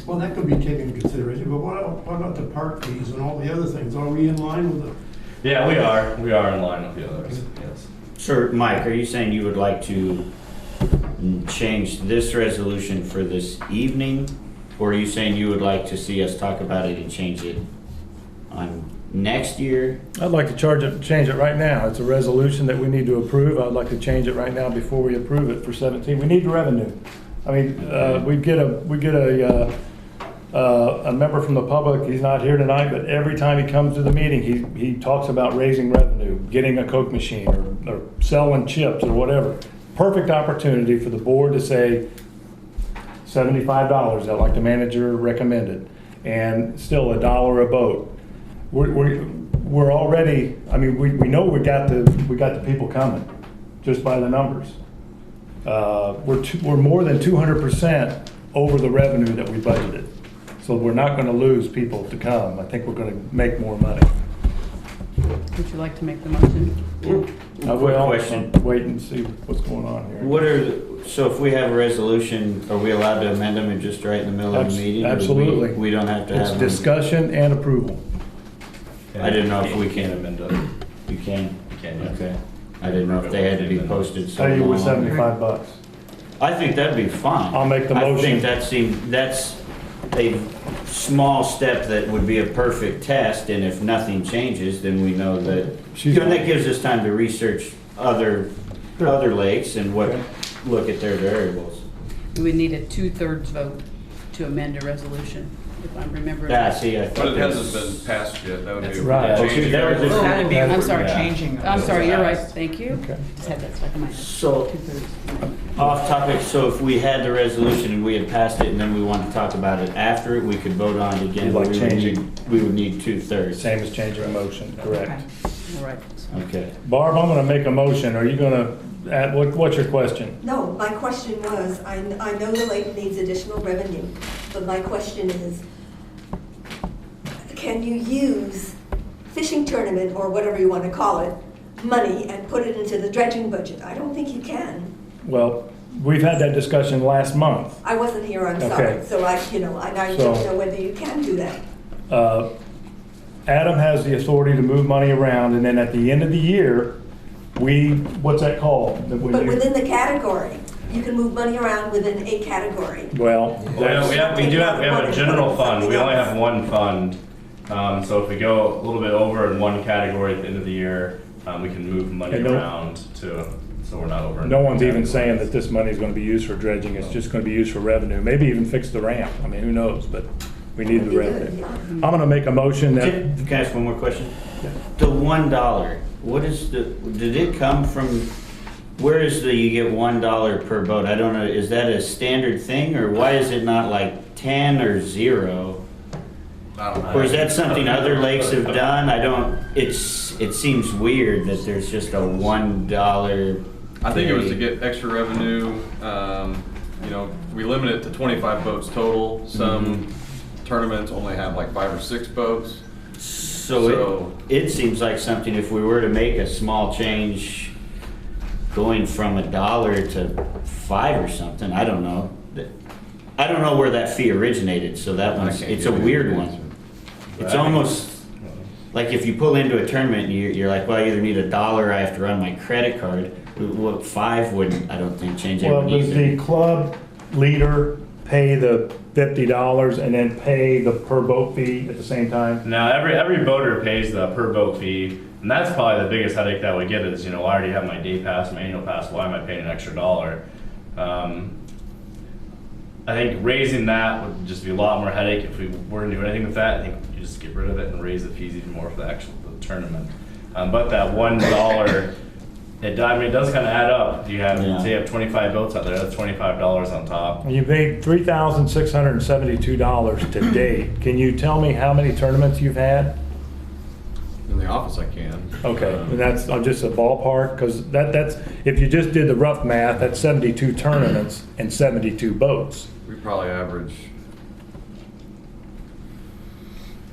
Well, that could be taken into consideration, but what about the park fees and all the other things? Are we in line with the? Yeah, we are. We are in line with the others. Yes. So, Mike, are you saying you would like to change this resolution for this evening? Or are you saying you would like to see us talk about it and change it on next year? I'd like to change it right now. It's a resolution that we need to approve. I'd like to change it right now before we approve it for 17. We need the revenue. I mean, we get a member from the public. He's not here tonight, but every time he comes to the meeting, he talks about raising revenue, getting a Coke machine, or selling chips or whatever. Perfect opportunity for the board to say $75, like the manager recommended, and still $1 a boat. We're already, I mean, we know we got the people coming just by the numbers. We're more than 200% over the revenue that we budgeted. So we're not going to lose people to come. I think we're going to make more money. Would you like to make the motion? I will. Question. Wait and see what's going on here. So if we have a resolution, are we allowed to amend them and just right in the middle of the meeting? Or Absolutely. We don't have to have It's them? discussion and approval. I didn't know if we can can. amend it. You can? You can, yes. Okay. I didn't know if they had to be posted so Tell you with long. $75. I think that'd be fine. I'll make the I motion. think that's a small step that would be a perfect test, and if nothing changes, then we know that, and that gives us time to research other lakes and look at their variables. We would need a 2/3 vote to amend a resolution, if I'm remembering. Yeah, see, I But thought it that hasn't was. been passed yet. That would be. right. Okay, that was just- That'd be I'm for sorry. changing. I'm sorry, you're right, Passed. thank you. Okay. Just had that stuck in my head. So, 2/3. off topic, so if we had the resolution and we had passed it and then we wanted to talk about it after it, we could vote on it again. You'd like but we would changing- need- We would need 2/3. Same as changing a motion, correct. All right. Okay. Barb, I'm going to make a motion. Are you going to add, what's your question? No, my question was, I know the lake needs additional revenue, but my question is, can you use fishing tournament, or whatever you want to call it, money and put it into the dredging budget? I don't think you can. Well, we've had that discussion last month. I wasn't here, I'm Okay. sorry, so I So- don't know whether you can do that. Adam has the authority to move money around, and then at the end of the year, what's that called? When But you- within the category, you can move money around within a category. Well, We have a general fund. We only have one fund. So if we go a little bit over in one category at the end of the year, we can move money And no- around so we're not over. in no one's even categories. saying that this money is going to be used for dredging. It's just going to be used for revenue. Maybe even fix the ramp. I mean, who knows? But we need the revenue. I'm going to make a motion that. Can I ask one more question? The $1, did it come from, where is you get $1 per boat? I don't know, is that a standard thing, or why is it not like 10 or 0? Or is that something other lakes have done? It seems weird that there's just a $1. I think it was to get extra revenue. We limit it to 25 boats total. Some tournaments only have like 5 or 6 boats. So it seems like something, if we were to make a small change going from $1 to $5 or something, I don't know. I don't know where that fee originated, so that one's, it's a weird one. It's almost like if you pull into a tournament and you're like, well, I either need $1 or I have to run my credit card. Well, 5 wouldn't, I don't think, change Well, everything does either. the club leader pay the $50 and then pay the per boat fee at the same time? Now, every boater pays the per boat fee, and that's probably the biggest headache that we get is, I already have my day pass, my annual pass, why am I paying an extra $1? I think raising that would just be a lot more headache if we were to do anything with that. I think you just get rid of it and raise the fees even more for the tournament. But that $1, it does kind of add up. Say you have 25 boats out there, that's $25 on top. You paid $3,672 to date. Can you tell me how many tournaments you've had? In the office, I can. Okay, and that's just a ballpark, because that's, if you just did the rough math, that's 72 tournaments and 72 boats. We probably average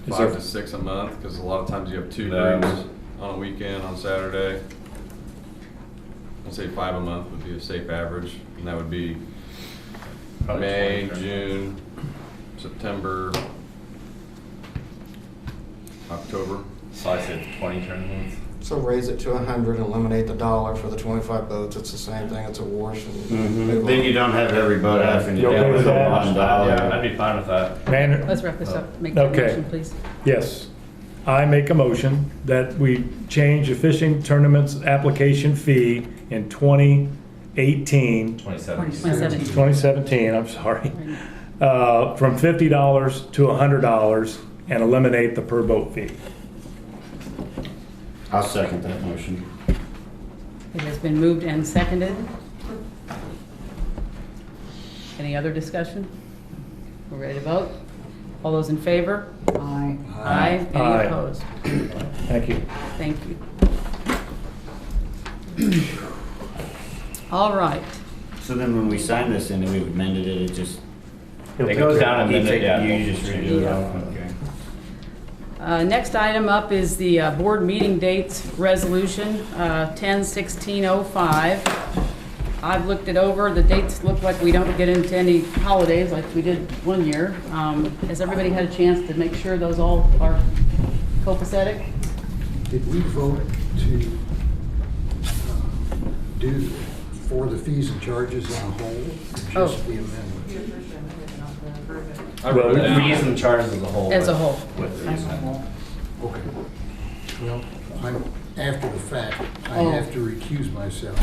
Is 5 there- to 6 a month, because a lot of times you have 2 No. groups on a weekend, on Saturday. I'd say 5 a month would be a safe average, and that would be Probably May, 20. June, September, October. So I said 20 tournaments. So raise it to 100, eliminate the $1 for the 25 boats, it's the same thing, it's a wash. And move Then on. you don't have every boat having to You okay deal with with that? $1. Yeah, I'd be fine with that. Man, Let's wrap this up. Make that Okay. motion, please. yes. I make a motion that we change the fishing tournaments application fee in 2018, 27. 2017, I'm sorry, from $50 to $100 and eliminate the per boat fee. I'll second that motion. It has been moved and seconded. Any other discussion? We're ready to vote? All those in favor? Aye. Aye. Any Aye. opposed? Thank you. Thank you. All right. So then when we sign this and we've amended it, it just. It goes down and You then, take- yeah. You just redo it all, okay. Next item up is the board meeting dates resolution, 10/16/05. I've looked it over. The dates look like we don't get into any holidays like we did one year. Has everybody had a chance to make sure those all are copacetic? Did we vote to do for the fees and charges on a whole, or just the amendment? Well, The fees and charges as a whole. As a whole. With the reason. Okay. Well, I'm, after the fact, I Oh. have to recuse myself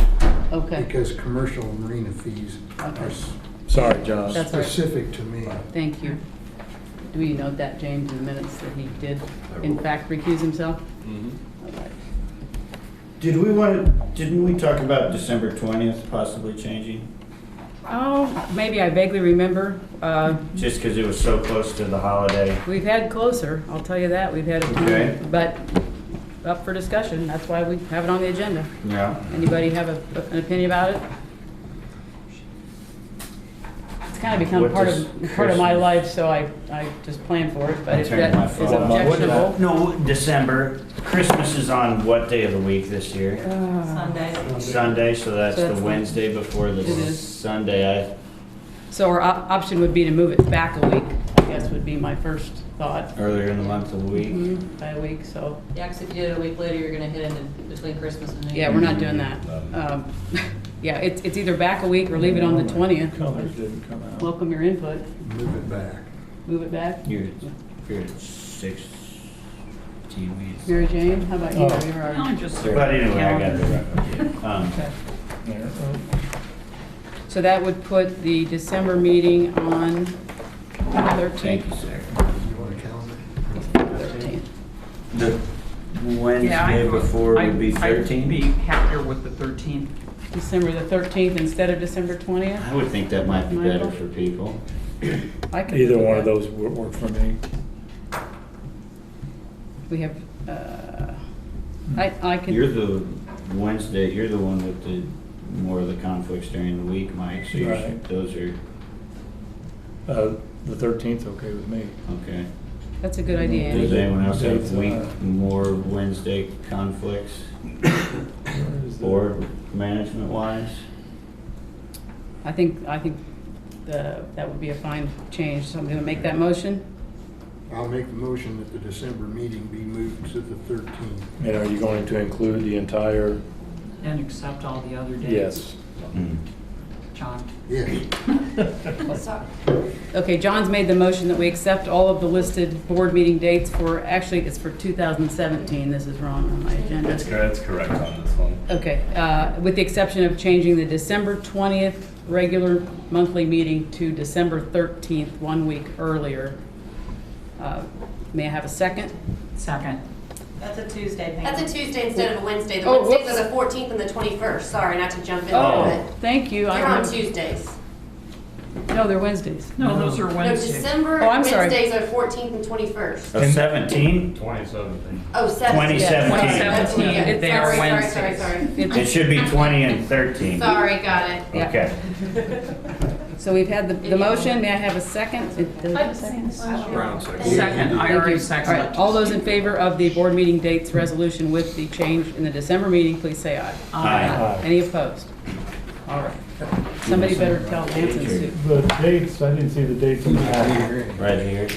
Okay. because commercial marina fees are Sorry, John. That's all right. specific to me. Thank you. Do we note that, James, in the minutes that he did in fact recuse himself? All right. Didn't we talk about December 20th possibly changing? Oh, maybe I vaguely remember. Just because it was so close to the holiday? We've had closer, I'll tell you that. We've had a Okay. few, but up for discussion. That's why we have it on the agenda. Yeah. Anybody have an opinion about it? It's kind of become What part does of my Christmas- life, so I just plan for it. But I if turned that my is phone off. objectionable. No, December. Christmas is on what day of the week this year? Sunday. Sunday, so that's So that's the Wednesday before the It is. Sunday. So our option would be to move it back a week, I guess would be my first thought. Earlier in the month of the week. By a week, so, Yeah, 'cause if you did it a week later, you're gonna hit into between Christmas and New Year. yeah, we're not doing that. Yeah, it's either back a week or leave it on the 20th. Colors didn't come out. Welcome your input. Move it back. Move it back. You're at 16 weeks. Mary Jane, how about you? Oh. You're our- No, just. But anyway, I got it right. Okay. There. So that would put the December meeting on the 13th. Thank you, Sarah. You want a calendar? 13th. The Yeah, Wednesday before would be I'd 13? be happier with the 13th. December the 13th instead of December 20th? I would think that might be better for people. I could Either do one of that. those would work for me. We have, I can. You're the Wednesday, you're the one with the more of the conflicts during the week, Mike, so Right. those are, The 13th, okay with me. okay. That's a good idea, Does Andy. anyone else have more Wednesday conflicts? Board management wise? I think that would be a fine change. So I'm going to make that motion. I'll make the motion that the December meeting be moved to the 13th. And are you going to include the entire? And accept all the other dates. Yes. John? Yes. Okay, John's made the motion that we accept all of the listed board meeting dates for, actually, it's for 2017. This is wrong on my agenda. That's correct on this one. Okay, with the exception of changing the December 20th regular monthly meeting to December 13th, 1 week earlier. May I have a second? Second. That's a Tuesday. That's a Tuesday instead of a Wednesday. The Oh, Wednesdays whoops. are the 14th and the 21st. Sorry, not to jump in Oh, there, thank you. but you're on Tuesdays. No, they're Wednesdays. No, those are No, Wednesdays. December Oh, I'm sorry. Wednesdays are 14th and 21st. Of 17? 2017. Oh, 17. 2017. Yeah, 2017. They are sorry, Wednesdays. sorry. It should be 20 and 13. Sorry, got it. Yeah. Okay. So we've had the motion. May I have a second? Did I have a second? Brown second. Second, I Thank already you. seconded. All right, all those in favor of the board meeting dates resolution with the change in the December meeting, please say aye. Aye. Any opposed? All right. Somebody better tell Lance and Sue. The dates, I didn't see the dates in the packet. Right here.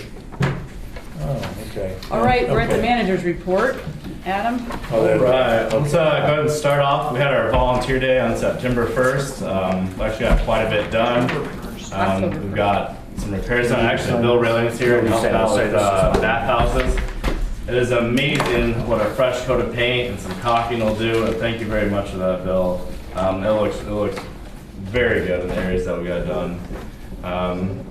Oh, okay. All right, we're at the Okay. manager's report. Adam? Oh, there- All right, let's go ahead and start off. We had our volunteer day on September 1st. We actually got quite a bit done. We've got some repairs done. Actually, Bill Railing's here and helped out with bathhouses. It is amazing what a fresh coat of paint and some caulking will do, and thank you very much for that, Bill. It looks very good in the areas that we got done.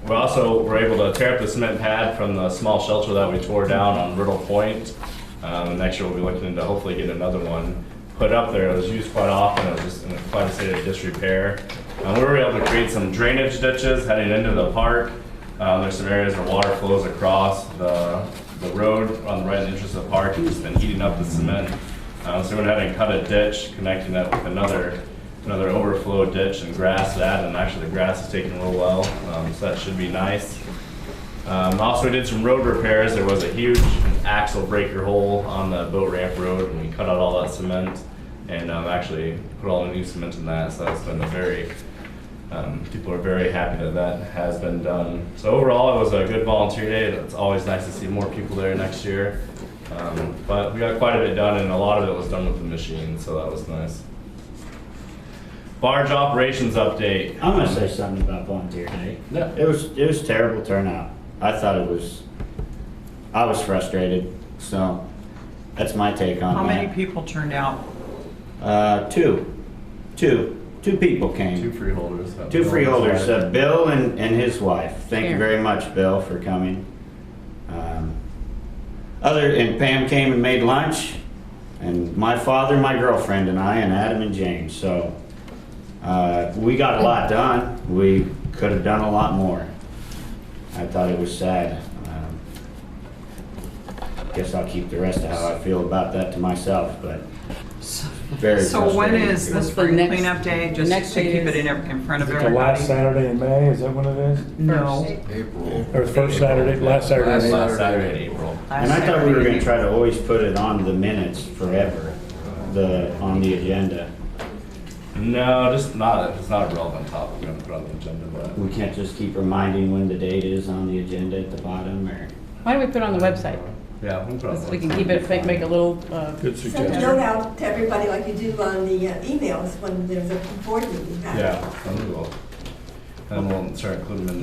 We also were able to tear up the cement pad from the small shelter that we tore down on Riddle Point. Next year we'll be looking into hopefully getting another one put up there. It was used quite often. It was just in quite a state of disrepair. We were able to create some drainage ditches heading into the park. There's some areas where water flows across the road on the right entrance of the park and just been eating up the cement. So we went ahead and cut a ditch, connecting it with another overflow ditch and grass that, and actually the grass is taking real well, so that should be nice. Also, we did some road repairs. There was a huge axle breaker hole on the boat ramp road, and we cut out all that cement and actually put all the new cement in that, so that's been a very, people are very happy that that has been done. So overall, it was a good volunteer day. It's always nice to see more people there next year. But we got quite a bit done, and a lot of it was done with the machine, so that was nice. Barge operations update. I'm gonna say something about volunteer day. Yeah. It was terrible turnout. I thought I was frustrated, so that's my take on How that. many people turned out? Two people came. Two freeholders. Two freeholders, Bill and his wife. Thank you Here. very much, Bill, for coming. And Pam came and made lunch, and my father, my girlfriend, and I, and Adam and James. So we got a lot done. We could have done a lot more. I thought it was sad. Guess I'll keep the rest of how I feel about that to myself, but very So when frustrating. is the What's the spring next- cleanup day? the Just next to date keep it is- in front of Is it the last everybody? Saturday in May, is that when it is? No. April. Or the first Saturday, last Saturday in May? Last Saturday in April. And I thought we were gonna try to always put it on the minutes forever, on the agenda. No, just not, it's not a relevant topic, we're gonna put on the agenda, but. We can't just keep reminding when the date is on the agenda at the bottom, or? Why don't we put it on the website? Yeah, we can put it on the We can website. keep it, make a little, Good Send a suggestion. note out to everybody like you do on the emails when there's a board meeting. Yeah, then we will. And we'll start including them in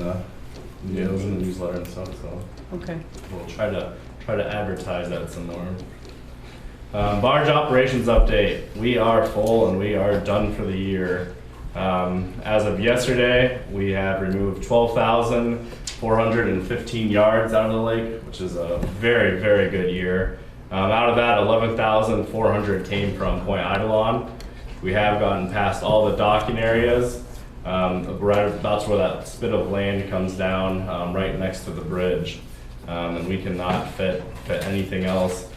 the news and the newsletter and stuff, so okay. we'll try to advertise that some more. Barge operations update. We are full and we are done for the year. As of yesterday, we have removed 12,415 yards out of the lake, which is a very, very good year. Out of that, 11,400 came from Point Eidolon. We have gotten past all the docking areas. Right about to where that spit of land comes down, right next to the bridge. And we cannot fit anything else.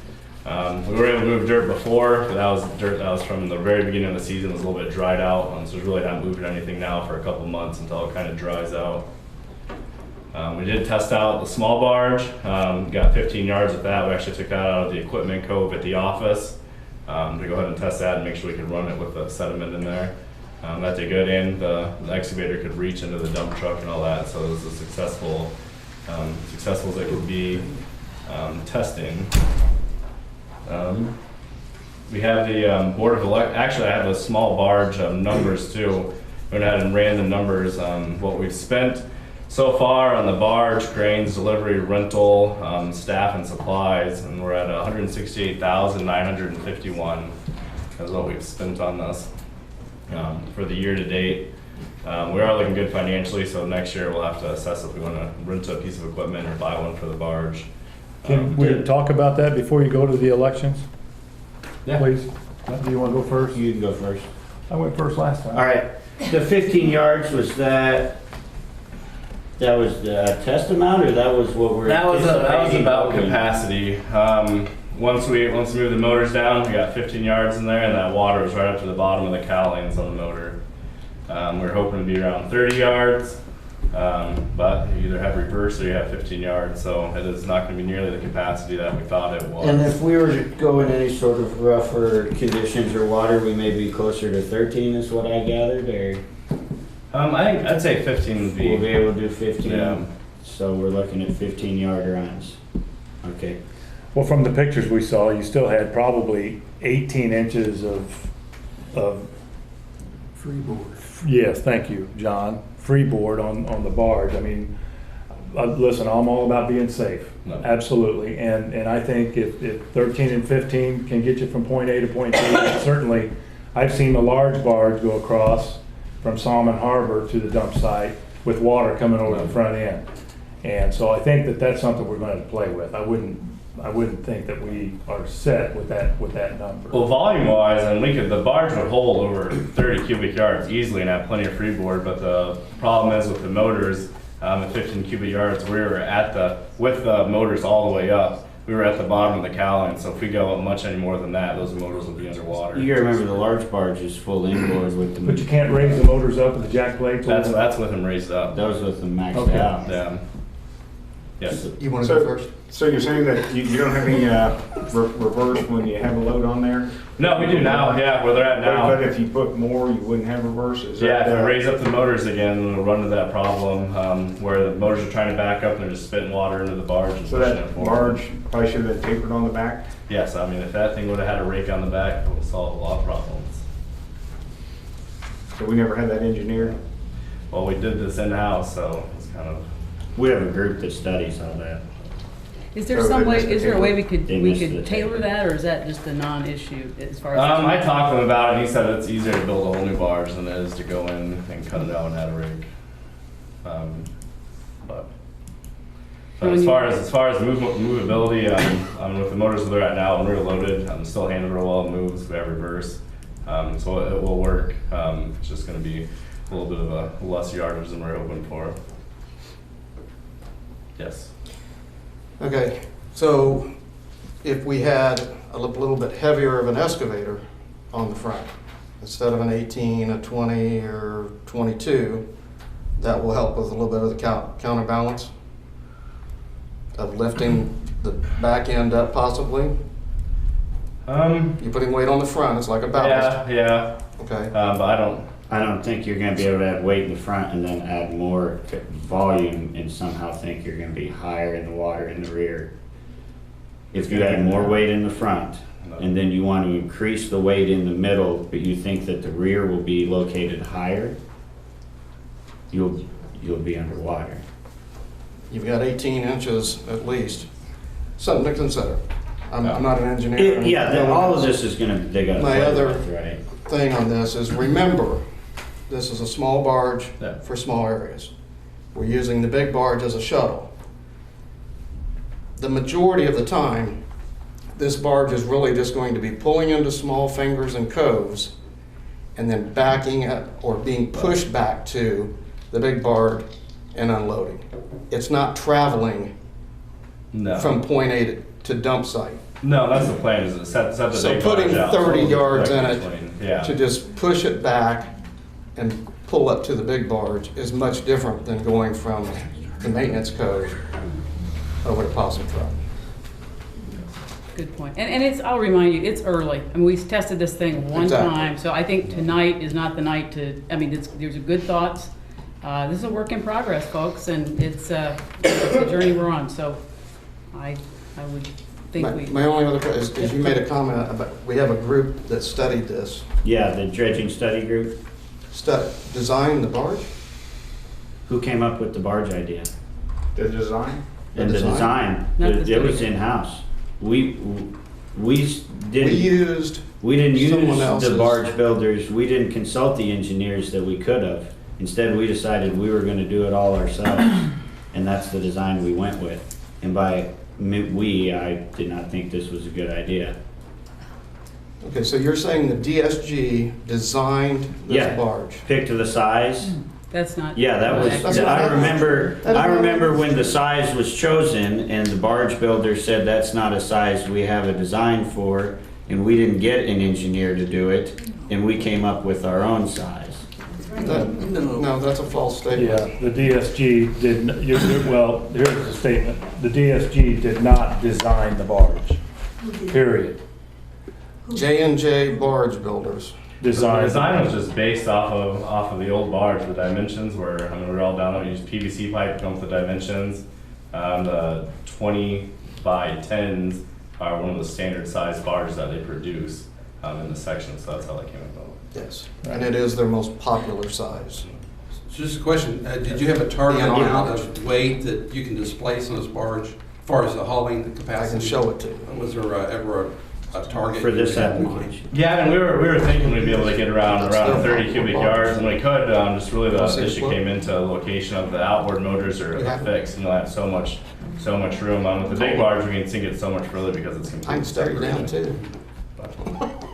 We were able to move dirt before, but that was dirt that was from the very beginning of the season. It was a little bit dried out, so we're really not moving anything now for a couple months until it kind of dries out. We did test out the small barge, got 15 yards with that. We actually took that out of the equipment cove at the office to go ahead and test that and make sure we could run it with the sediment in there. That did good, and the excavator could reach into the dump truck and all that, so it was a successful as it could be testing. We have the Board of actually I have a small barge numbers too. We went ahead and ran the numbers on what we've spent so far on the barge, cranes, delivery, rental, staff and supplies, and we're at $168,951 is what we've spent on this for the year to date. We are looking good financially, so next year we'll have to assess if we want to rent a piece of equipment or buy one for the barge. Can we talk about that before you go to the elections? Yeah. Please. Do you want to go first? You can go first. I went first last time. All right. The 15 yards, was that was the test amount, or that was what we're That was anticipating about loading? capacity. Once we moved the motors down, we got 15 yards in there, and that water was right up to the bottom of the cowlings on the motor. We're hoping to be around 30 yards, but you either have reverse or you have 15 yards, so it is not going to be nearly the capacity that we thought it was. And if we were to go in any sort of rougher conditions or water, we may be closer to 13 is what I gathered, or? I'd say 15 would be. We'll be able to do 15, Yeah. so we're looking at 15-yard runs. Okay. Well, from the pictures we saw, you still had probably 18 inches of Freeboard. yes, thank you, John, freeboard on the barge. I mean, listen, I'm all about being safe, No. absolutely. And I think if 13 and 15 can get you from point A to point B, certainly, I've seen a large barge go across from Salmon Harbor to the dump site with water coming over the front end. And so I think that that's something we're going to play with. I wouldn't think that we are set with that number. Well, volume-wise, and the barge would hold over 30 cubic yards easily and have plenty of freeboard, but the problem is with the motors, at 15 cubic yards, we were with the motors all the way up, we were at the bottom of the cowling, so if we go up much any more than that, those motors will be underwater. You gotta remember the large barge is full inboard with the. But you can't raise the motors up with the jack plates? That's with them raised up. Those with them maxed Okay. out. Yeah. Yes. You want to go first? So you're saying that you don't have any reverse when you have a load on there? No, we do now, yeah, where they're at now. But if you put more, you wouldn't have reverse? Is Yeah, that, if we raise up the motors again, it'll run into that problem where the motors are trying to back up and they're just spitting water into the barge and So pushing that it forward. barge probably should have been tapered on the back? Yes, I mean, if that thing would have had a rake on the back, it would solve a lot of problems. So we never had that engineered? Well, we did this in-house, so it's kind of. We have a group that studies all that. Is there So some they way, missed the is there a way we table. could, They we missed the could tailor table. that, or is that just a non-issue as far as? I talked to him about it, and he said it's easier to build a whole new barge than it is to go in and cut it out and add a rig. But as far as movability, with the motors that they're at now, when we're loaded, still handled real well, moves, we have reverse. So it will work. It's just gonna be a little bit of a less yardage than we're hoping for. Yes. Okay, so if we had a little bit heavier of an excavator on the front, instead of an 18, a 20, or 22, that will help with a little bit of the counterbalance of lifting the back end up possibly. You're putting weight on the front, it's like a ballast. Yeah. Okay. But I don't think you're gonna be able to add weight in the front and then add more volume and somehow think you're gonna be higher in the water in the rear. If you add more weight in the front and then you want to increase the weight in the middle, but you think that the rear will be located higher, you'll be underwater. You've got 18 inches at least. Something to consider. I'm not an engineer. All of this is they gotta My play other with, right? thing on this is, remember, this is a small barge for small areas. We're using the big barge as a shuttle. The majority of the time, this barge is really just going to be pulling into small fingers and coves and then backing up or being pushed back to the big barge and unloading. It's not traveling from point A to dump site. No, that's the plan, is to set the So big putting barge out, 30 so yards in between- it Yeah. to just push it back and pull up to the big barge is much different than going from the maintenance code over to Possum Truck. Good point. And it's, I'll remind you, it's early. I mean, we tested this thing one Exactly. time, so I think tonight is not the night to, I mean, there's a good thoughts. This is a work in progress, folks, and it's the journey we're on, so I would think My only other question is you made a comment about, we have a group that studied this. Yeah, the dredging study group. Designed the barge? Who came up with the barge idea? The design? And the design, Not the it was study. in-house. We didn't used use someone the else's. barge builders, we didn't consult the engineers that we could have. Instead, we decided we were gonna do it all ourselves, and that's the design we went with. And by we, I did not think this was a good idea. Okay, so you're saying the DSG designed this Yeah, barge? picked the size. That's not. Yeah, that was, That's what I happened. remember, That's I what remember happened. when the size was chosen and the barge builder said that's not a size we have a design for, and we didn't get an engineer to do it, and we came up with our own size. No, that's a false statement. Yeah, the DSG did, well, here's the statement. The DSG did not design the barge, period. J&J Barge Builders. The Design. design was just based off of the old barge. The dimensions were, I mean, we were all down there. We used PVC pipe to come up with the dimensions. The 20 by 10s are one of the standard size barges that they produce in the section. So that's how that came about. Yes, and it is their most popular size. So just a question, did you have a target Yeah, amount of weight that you can displace on this barge, as far as the hauling capacity? I can show it to you. Was there ever a target? For this you had in application. mind? Yeah, and we were thinking we'd be able to get around 30 cubic yards, and we could. Just really the See the issue float? came into the location of the outboard motors are Yeah. fixed, and you'll have so much room. With the big barge, we can sink it so much further because it's I completely can stare you down separated. too.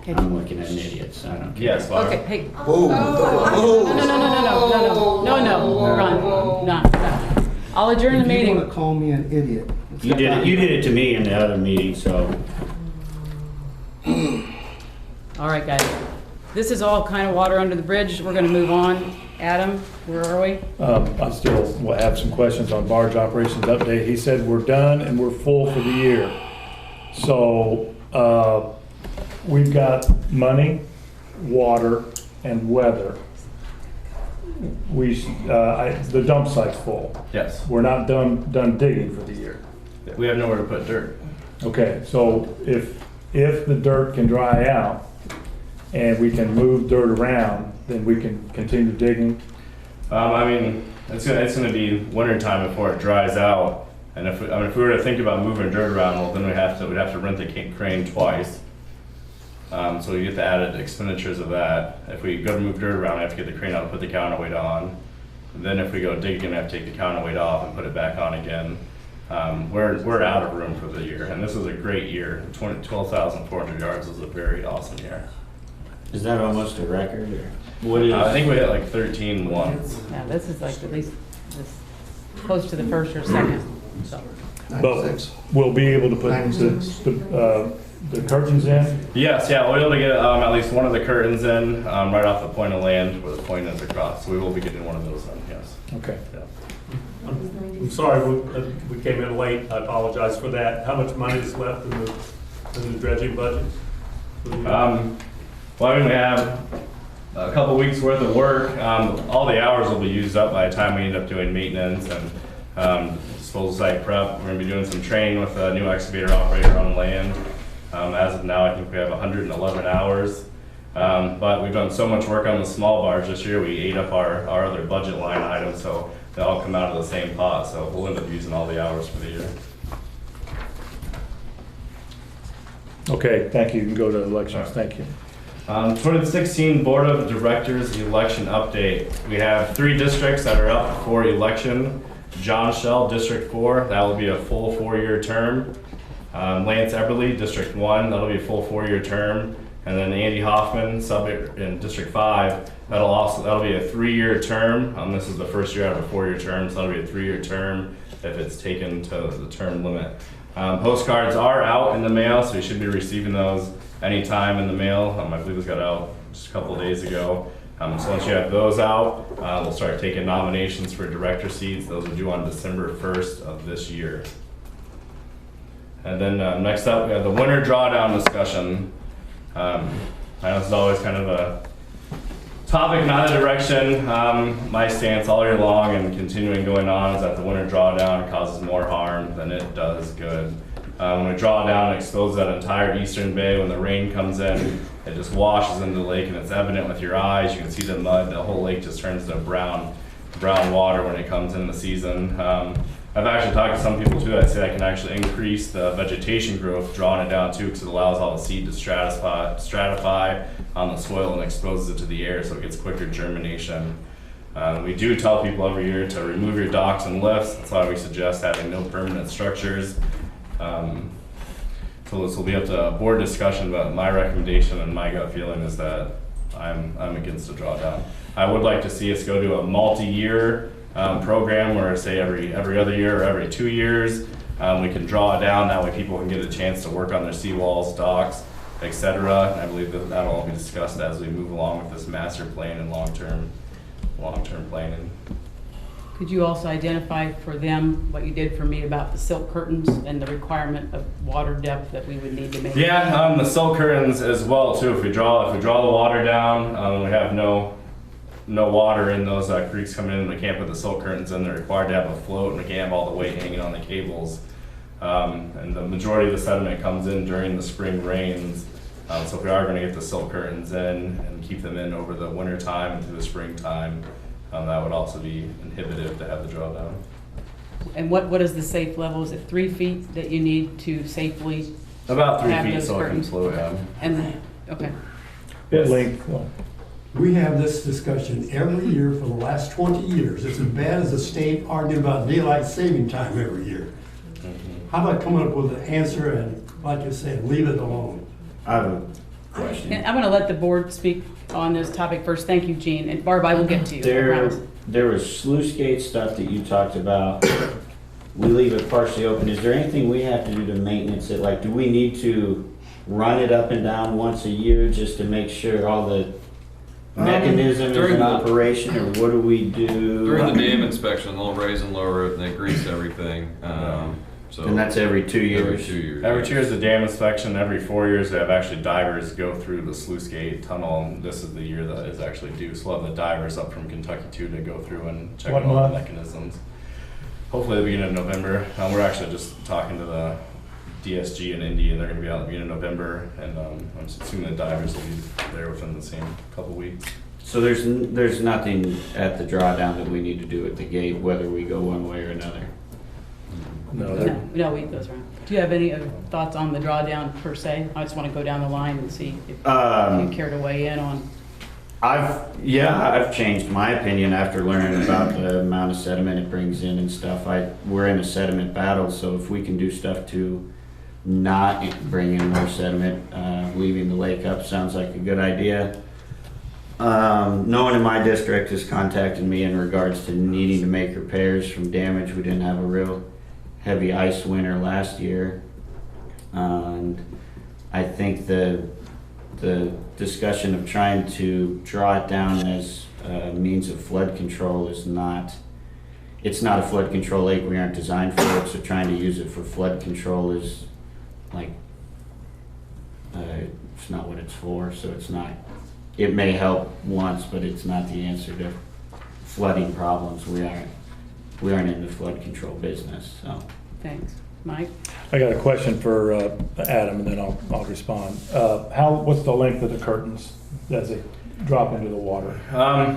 I'm looking at an idiot, so I don't care. Yes, Barb. Okay, hey. Whoa, No, run, no. I'll adjourn the meeting. to call me an idiot. You did it to me in the other meeting, so. All right, guys. This is all kind of water under the bridge. We're gonna move on. Adam, where are we? I still will have some questions on barge operations update. He said we're done and we're full for the year. So, we've got money, water, and weather. The dump site's full. Yes. We're not done digging for the year. We have nowhere to put dirt. Okay, so if the dirt can dry out and we can move dirt around, then we can continue digging. I mean, it's gonna be winter time before it dries out, and if we were to think about moving dirt around, well, then we'd have to rent the crane twice. So we get the added expenditures of that. If we go to move dirt around, we have to get the crane out and put the counterweight on. Then if we go dig again, we have to take the counterweight off and put it back on again. We're out of room for the year, and this was a great year. 12,400 yards was a very awesome year. Is that almost a record, or what is? I think we hit like 13 once. Yeah, this is like at least this close to the first or second, so. But we'll be able to put the curtains in. Yes, yeah, we'll be able to get at least one of the curtains in right off the point of land where the point is across. So we will be getting one of those in, yes. Okay. Yeah. I'm sorry, we came in late. I apologize for that. How much money is left in the dredging budget? Well, I mean, we have a couple weeks worth of work. All the hours will be used up by the time we end up doing maintenance and disposal site prep. We're gonna be doing some training with a new excavator operator on land. As of now, I think we have 111 hours. But we've done so much work on the small barge this year, we ate up our other budget line items, so they all come out of the same pot. So we'll end up using all the hours for the year. Okay, thank you. You can go to elections. Thank you. 2016 Board of Directors election update. We have 3 districts that are up for election. John Shell, District 4, that will be a full 4-year term. Lance Eberly, District 1, that'll be a full 4-year term. And then Andy Hoffman, sub in District 5, that'll be a 3-year term. This is the first year out of a 4-year term, so that'll be a 3-year term if it's taken to the term limit. Postcards are out in the mail, so you should be receiving those anytime in the mail. I believe those got out just a couple of days ago. So once you have those out, we'll start taking nominations for director seats. Those are due on December 1st of this year. And then next up, we have the winter drawdown discussion. I know this is always kind of a topic, not a direction. My stance all year long and continuing going on is that the winter drawdown causes more harm than it does good. When we draw down and expose that entire eastern bay, when the rain comes in, it just washes into the lake and it's evident with your eyes. You can see the mud, the whole lake just turns to brown water when it comes in the season. I've actually talked to some people too that say that can actually increase the vegetation growth, drawing it down too, because it allows all the seed to stratify on the soil and exposes it to the air so it gets quicker germination. We do tell people every year to remove your docks and lifts. That's why we suggest having no permanent structures. So this will be up to board discussion, but my recommendation and my gut feeling is that I'm against a drawdown. I would like to see us go to a multi-year program where, say, every other year or every 2 years, we can draw it down. That way people can get a chance to work on their seawalls, docks, etc. And I believe that that'll all be discussed as we move along with this master plan and long-term planning. Could you also identify for them what you did for me about the silk curtains and the requirement of water depth that we would need to make? Yeah, the silk curtains as well too. If we draw the water down, we have no water in those creeks coming in. We can't put the silk curtains in. They're required to have a float, and we can't have all the weight hanging on the cables. And the majority of the sediment comes in during the spring rains. So if we are going to get the silk curtains in and keep them in over the winter time and through the springtime, that would also be inhibitive to have the drawdown. And what is the safe level? Is it 3 feet that you need to safely About 3 have feet those so it can curtains? flow down. And, okay. Bit length. We have this discussion every year for the last 20 years. It's as bad as the state arguing about daylight saving time every year. How about coming up with an answer and, like you said, leave it alone? I have a question. And I'm going to let the board speak on this topic first. Thank you, Gene. And Barb, I will get to you. I promise. There was sluice gate stuff that you talked about. We leave it partially open. Is there anything we have to do to maintenance it? Like, do we need to run it up and down once a year just to make sure all the mechanism is in operation, or what do we do? During the dam inspection, they'll raise and lower it, and they grease everything. So And that's every 2 years? Every 2 years. Every 2 years the dam inspection. Every 4 years they have actually divers go through the sluice gate tunnel. And this is the year that is actually due. So we'll have the divers up from Kentucky too to go through and check What out all month? the mechanisms. Hopefully the beginning of November. We're actually just talking to the DSG in Indy, and they're going to be out at the beginning of November. And I'm assuming the divers will be there within the same couple weeks. So there's nothing at the drawdown that we need to do at the gate, whether we go one way or another? No, No, we goes around. Do you have any other thoughts on the drawdown per se? I just want to go down the line and see if you care to weigh in on. I've changed my opinion after learning about the amount of sediment it brings in and stuff. We're in a sediment battle, so if we can do stuff to not bring in more sediment, leaving the lake up sounds like a good idea. No one in my district has contacted me in regards to needing to make repairs from damage. We didn't have a real heavy ice winter last year. And I think the discussion of trying to draw it down as a means of flood control is it's not a flood control lake. We aren't designed for it, so trying to use it for flood control is like, it's not what it's for, so it's not. It may help once, but it's not the answer to flooding problems. We aren't in the flood control business, so. Thanks. Mike? I got a question for Adam, and then I'll respond. What's the length of the curtains as they drop into the water?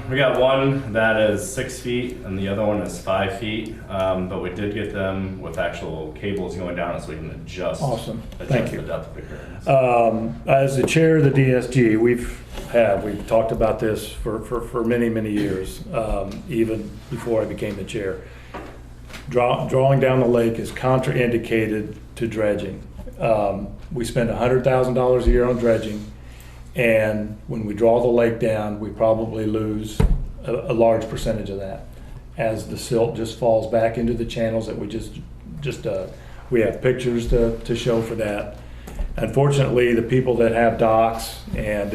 We got one that is 6 feet and the other one is 5 feet, but we did get them with actual cables going down it so we can adjust. Awesome. Thank you. The depth of the curtains. As the chair of the DSG, we've talked about this for many years, even before I became the chair. Drawing down the lake is contraindicated to dredging. We spend $100,000 a year on dredging, and when we draw the lake down, we probably lose a large percentage of that as the silt just falls back into the channels that we we have pictures to show for that. Unfortunately, the people that have docks and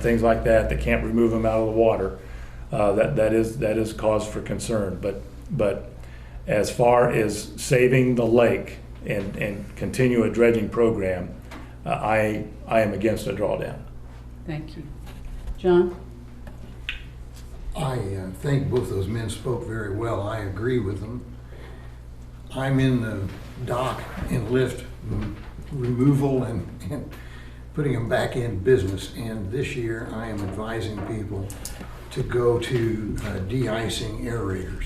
things like that can't remove them out of the water, that is cause for concern. But as far as saving the lake and continue a dredging program, I am against a drawdown. Thank you. John? I think both those men spoke very well. I agree with them. I'm in the dock and lift removal and putting them back in business. And this year I am advising people to go to de-icing aerators.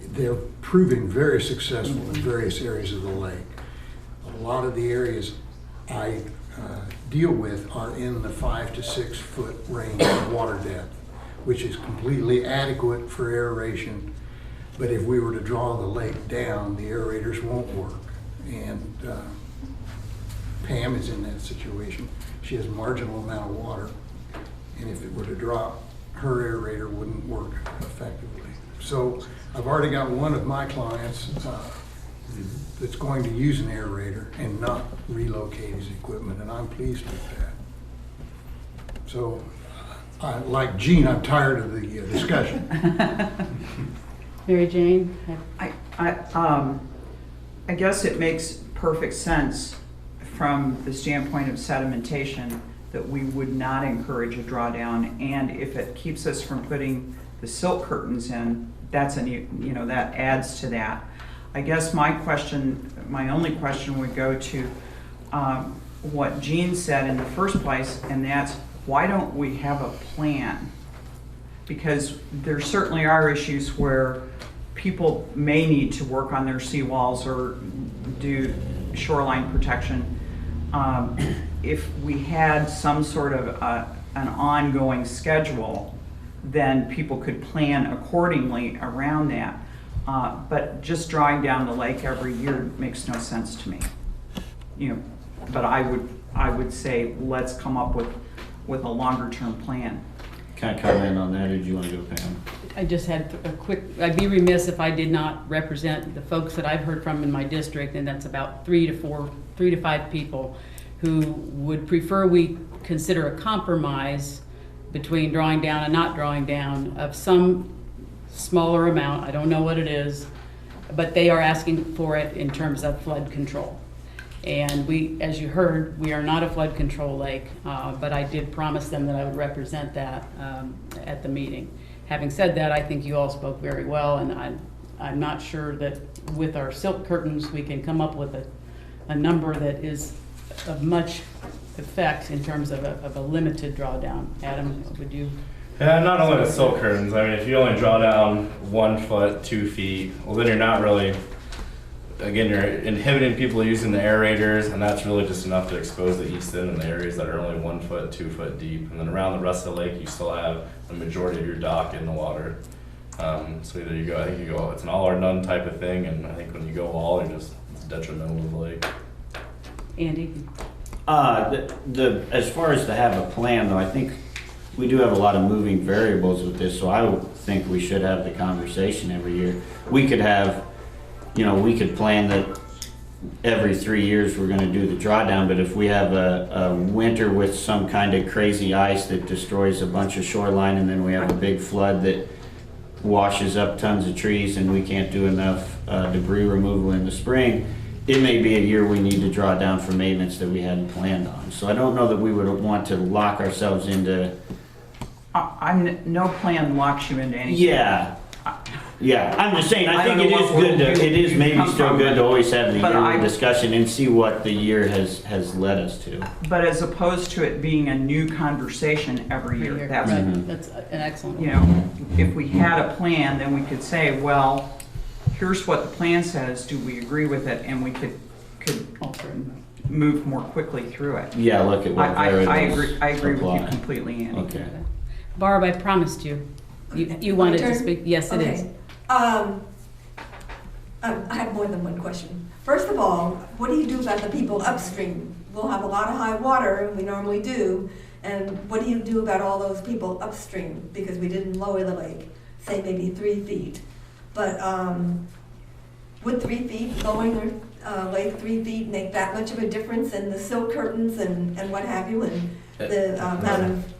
They're proving very successful in various areas of the lake. A lot of the areas I deal with are in the 5 to 6 foot range of water depth, which is completely adequate for aeration. But if we were to draw the lake down, the aerators won't work. And Pam is in that situation. She has a marginal amount of water, and if it were to drop, her aerator wouldn't work effectively. So I've already got one of my clients that's going to use an aerator and not relocate his equipment, and I'm pleased with that. So, like Gene, I'm tired of the discussion. Mary Jane? I guess it makes perfect sense from the standpoint of sedimentation that we would not encourage a drawdown, and if it keeps us from putting the silt curtains in, that's that adds to that. I guess my only question would go to what Gene said in the first place, and that's why don't we have a plan? Because there certainly are issues where people may need to work on their seawalls or do shoreline protection. If we had some sort of an ongoing schedule, then people could plan accordingly around that. But just drawing down the lake every year makes no sense to me. But I would say let's come up with a longer term plan. Can I comment on that, or do you want to go, Pam? I just had a quick, I'd be remiss if I did not represent the folks that I've heard from in my district, and that's about 3 to 5 people who would prefer we consider a compromise between drawing down and not drawing down of some smaller amount. I don't know what it is, but they are asking for it in terms of flood control. And we, as you heard, we are not a flood control lake, but I did promise them that I would represent that at the meeting. Having said that, I think you all spoke very well, and I'm not sure that with our silk curtains we can come up with a number that is of much effect in terms of a limited drawdown. Adam, would you? Yeah, not only with silk curtains. I mean, if you only draw down 1 foot, 2 feet, well, then you're not really. Again, you're inhibiting people using the aerators, and that's really just enough to expose the east end in the areas that are only 1 foot, 2 foot deep. And then around the rest of the lake, you still have the majority of your dock in the water. So either you go, I think you go, it's an all or none type of thing, and I think when you go all, it's detrimental to the lake. Andy? As far as to have a plan, though, I think we do have a lot of moving variables with this, so I would think we should have the conversation every year. We could have, we could plan that every 3 years we're gonna do the drawdown, but if we have a winter with some kind of crazy ice that destroys a bunch of shoreline, and then we have a big flood that washes up tons of trees and we can't do enough debris removal in the spring, it may be a year we need to draw down for maintenance that we hadn't planned on. So I don't know that we would want to lock ourselves into. No plan locks you into anything. Yeah, I'm just saying, I think it is good to, it is maybe still good to always have the yearly discussion and see what the year has led us to. But as opposed to it being a new conversation every year, that's an excellent one. If we had a plan, then we could say, well, here's what the plan says, do we agree with it, and we could move more quickly through it. Yeah, look at what variables I agree with you apply. completely, Andy. Okay. Barb, I promised you. You wanted to speak. Yes, it is. I have more than one question. First of all, what do you do about the people upstream? We'll have a lot of high water, and we normally do. And what do you do about all those people upstream? Because we didn't lower the lake, say maybe 3 feet. But would 3 feet lowering lake 3 feet make that much of a difference in the silt curtains and what have you, and the amount of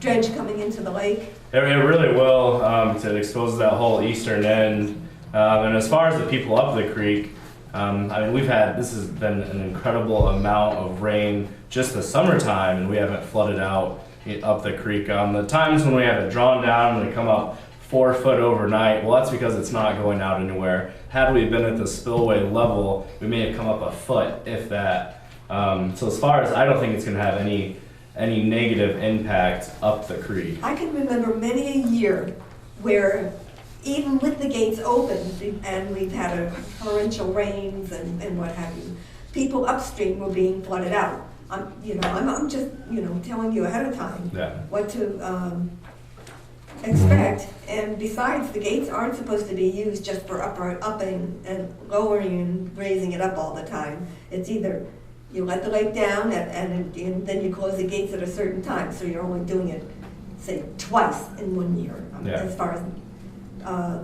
dredge coming into the lake? It really will. It exposes that whole eastern end. And as far as the people up the creek, I mean, this has been an incredible amount of rain just the summertime, and we haven't flooded out up the creek. The times when we have it drawn down and we come up 4 foot overnight, well, that's because it's not going out anywhere. Had we been at the spillway level, we may have come up a foot, if that. So as far as, I don't think it's going to have any negative impact up the creek. I can remember many a year where even with the gates open and we've had a torrential rains and what have you, people upstream were being flooded out. I'm just, telling you ahead of time what to expect. And besides, the gates aren't supposed to be used just for upping and lowering and raising it up all the time. It's either you let the lake down and then you close the gates at a certain time, so you're only doing it, say, twice in 1 year, as far as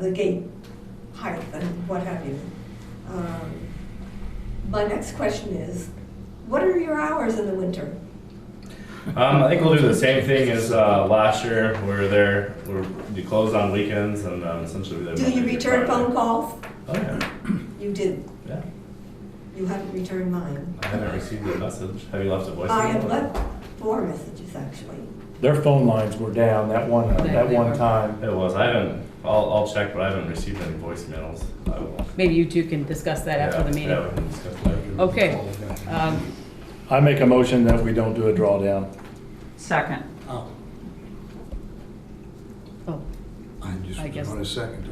the gate height and what have you. My next question is, what are your hours in the winter? I think we'll do the same thing as last year. We closed on weekends and essentially we're there. Do you return phone calls? Oh yeah. You do? Yeah. You haven't returned mine. I haven't received a message. Have you left a voicemail? I have left 4 messages, actually. Their phone lines were down that one time. It was. I haven't. I'll check, but I haven't received any voicemails. I will. Maybe you two can discuss that after the meeting. Yeah, we can discuss that. Okay. I make a motion that we don't do a drawdown. Second. Oh, I just guess. want a second.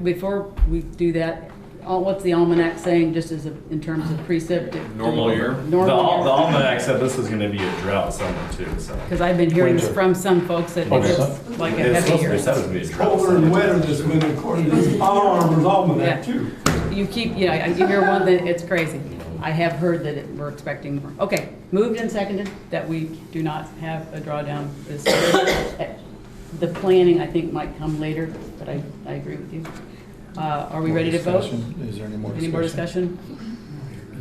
Before we do that, what's the almanac saying, just as in terms of precip? Normal year. The Normal year. almanac said this is going to be a drought summer too. So. Because I've been hearing Winter. from some folks that it's like a It's heavy supposed to year. be a drought Colder and summer. wetter this winter, according to this Armor's Almanac Yeah. too. You keep, you hear one that it's crazy. I have heard that we're expecting more. Okay, moved and seconded that we do not have a drawdown this year. The planning, I think, might come later, but I agree with you. Are we ready to vote? Is there any more discussion? Any more discussion?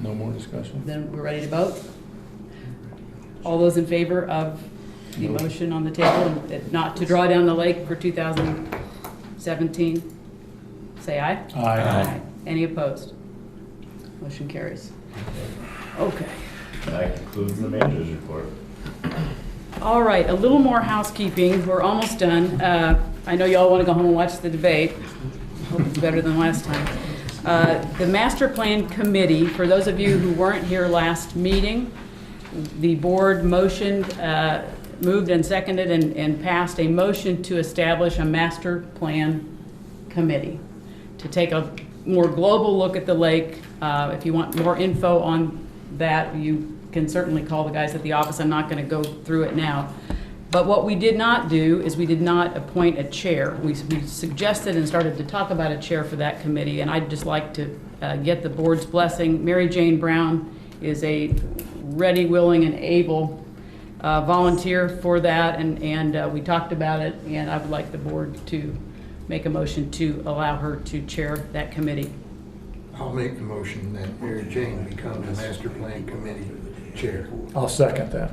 No more discussion. Then we're ready to vote. All those in favor of the motion on the table, not to draw down the lake for 2017, say aye. Aye. Any opposed? Motion carries. Okay. That concludes the manager's report. All right, a little more housekeeping. We're almost done. I know you all want to go home and watch the debate. Hope it's better than last time. The Master Plan Committee, for those of you who weren't here last meeting, the board moved and seconded and passed a motion to establish a Master Plan Committee to take a more global look at the lake. If you want more info on that, you can certainly call the guys at the office. I'm not going to go through it now. But what we did not do is we did not appoint a chair. We suggested and started to talk about a chair for that committee, and I'd just like to get the board's blessing. Mary Jane Brown is a ready, willing, and able volunteer for that, and we talked about it, and I would like the board to make a motion to allow her to chair that committee. I'll make the motion that Mary Jane become the Master Plan Committee Chair. I'll second that.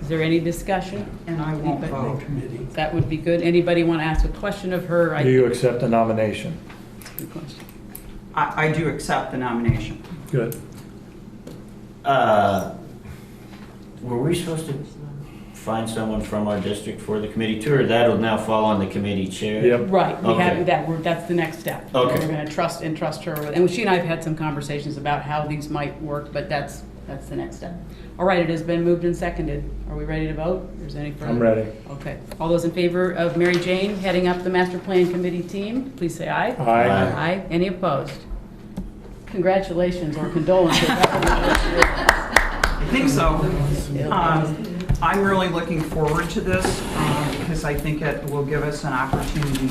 Is there any discussion? And I won't vote. That would be good. Anybody want to ask a question of her? Do you accept the nomination? Good question. I do accept the nomination. Good. Were we supposed to find someone from our district for the committee too, or that'll now fall on the committee chair? Yep. Right, we Okay. have that, that's the next step. Okay. We're going to trust her with, and she and I have had some conversations about how these might work, but that's the next step. All right, it has been moved and seconded. Are we ready to vote? Is there any further? I'm ready. Okay. All those in favor of Mary Jane heading up the Master Plan Committee team, please say aye. Aye. Aye. Any opposed? Congratulations or condolences. I think so. I'm really looking forward to this because I think it will give us an opportunity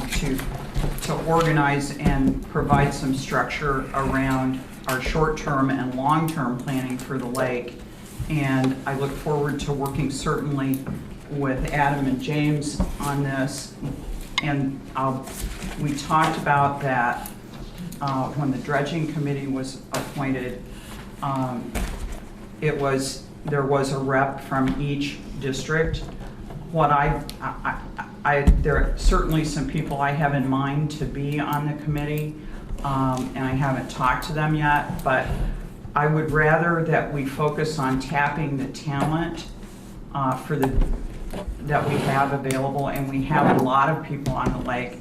to organize and provide some structure around our short-term and long-term planning for the lake. And I look forward to working certainly with Adam and James on this. And we talked about that when the dredging committee was appointed, there was a rep from each district. There are certainly some people I have in mind to be on the committee, and I haven't talked to them yet, but I would rather that we focus on tapping the talent that we have available, and we have a lot of people on the lake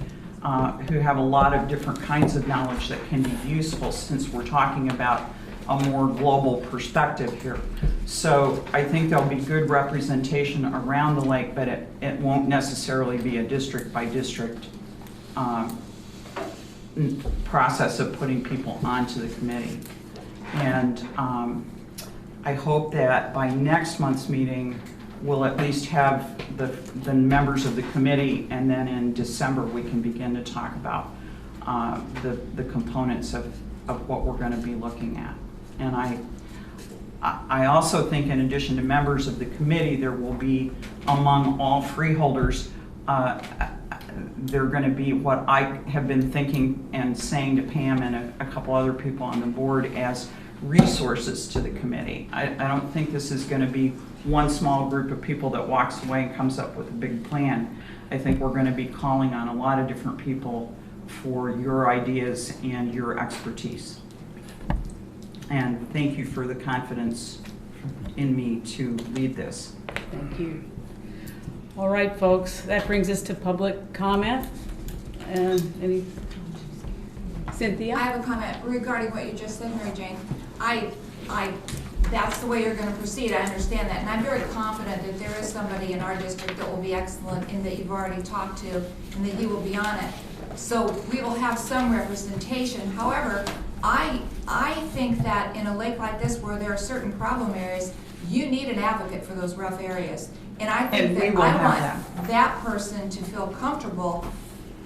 who have a lot of different kinds of knowledge that can be useful, since we're talking about a more global perspective here. So I think there'll be good representation around the lake, but it won't necessarily be a district by district process of putting people onto the committee. And I hope that by next month's meeting, we'll at least have the members of the committee, and then in December we can begin to talk about the components of what we're going to be looking at. And I also think, in addition to members of the committee, there will be, among all freeholders, they're going to be what I have been thinking and saying to Pam and a couple other people on the board as resources to the committee. I don't think this is going to be one small group of people that walks away and comes up with a big plan. I think we're going to be calling on a lot of different people for your ideas and your expertise. And thank you for the confidence in me to lead this. Thank you. All right, folks, that brings us to public comment. Any? Cynthia? I have a comment regarding what you just said, Mary Jane. That's the way you're going to proceed. I understand that. And I'm very confident that there is somebody in our district that will be excellent and that you've already talked to, and that he will be on it. So we will have some representation. However, I think that in a lake like this, where there are certain problem areas, you need an advocate for those rough areas. And I think that I want that person to feel comfortable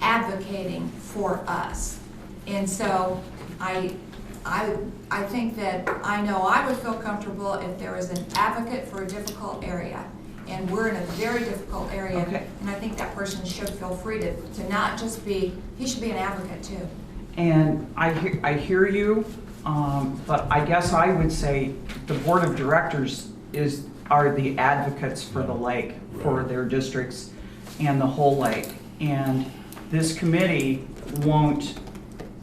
advocating for us. And so I think that I know I would feel comfortable if there was an advocate for a difficult area. And we're in a very difficult area. Okay. And I think that person should feel free to not just be, he should be an advocate too. And I hear you, but I guess I would say the board of directors are the advocates for the lake, for their districts and the whole lake. And this committee won't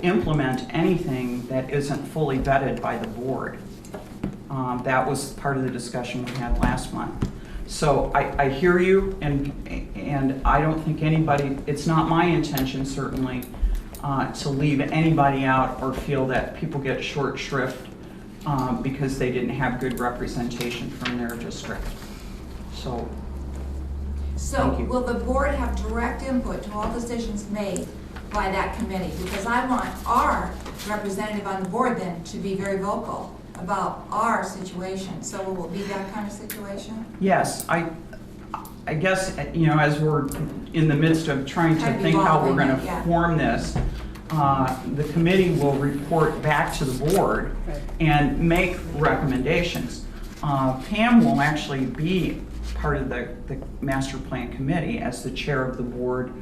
implement anything that isn't fully vetted by the board. That was part of the discussion we had last month. So I hear you, and I don't think anybody, it's not my intention certainly to leave anybody out or feel that people get short shrift because they didn't have good representation from their district. So will the board have direct input to all decisions made by that committee? Because I want our representative on the board then to be very vocal about our situation. So will it be that kind of situation? Yes, I guess, you know, as we're in the midst of trying to think how we're going to form this, the committee will report back to the board and make recommendations. Pam will actually be part of the master plan committee as the chair of the board.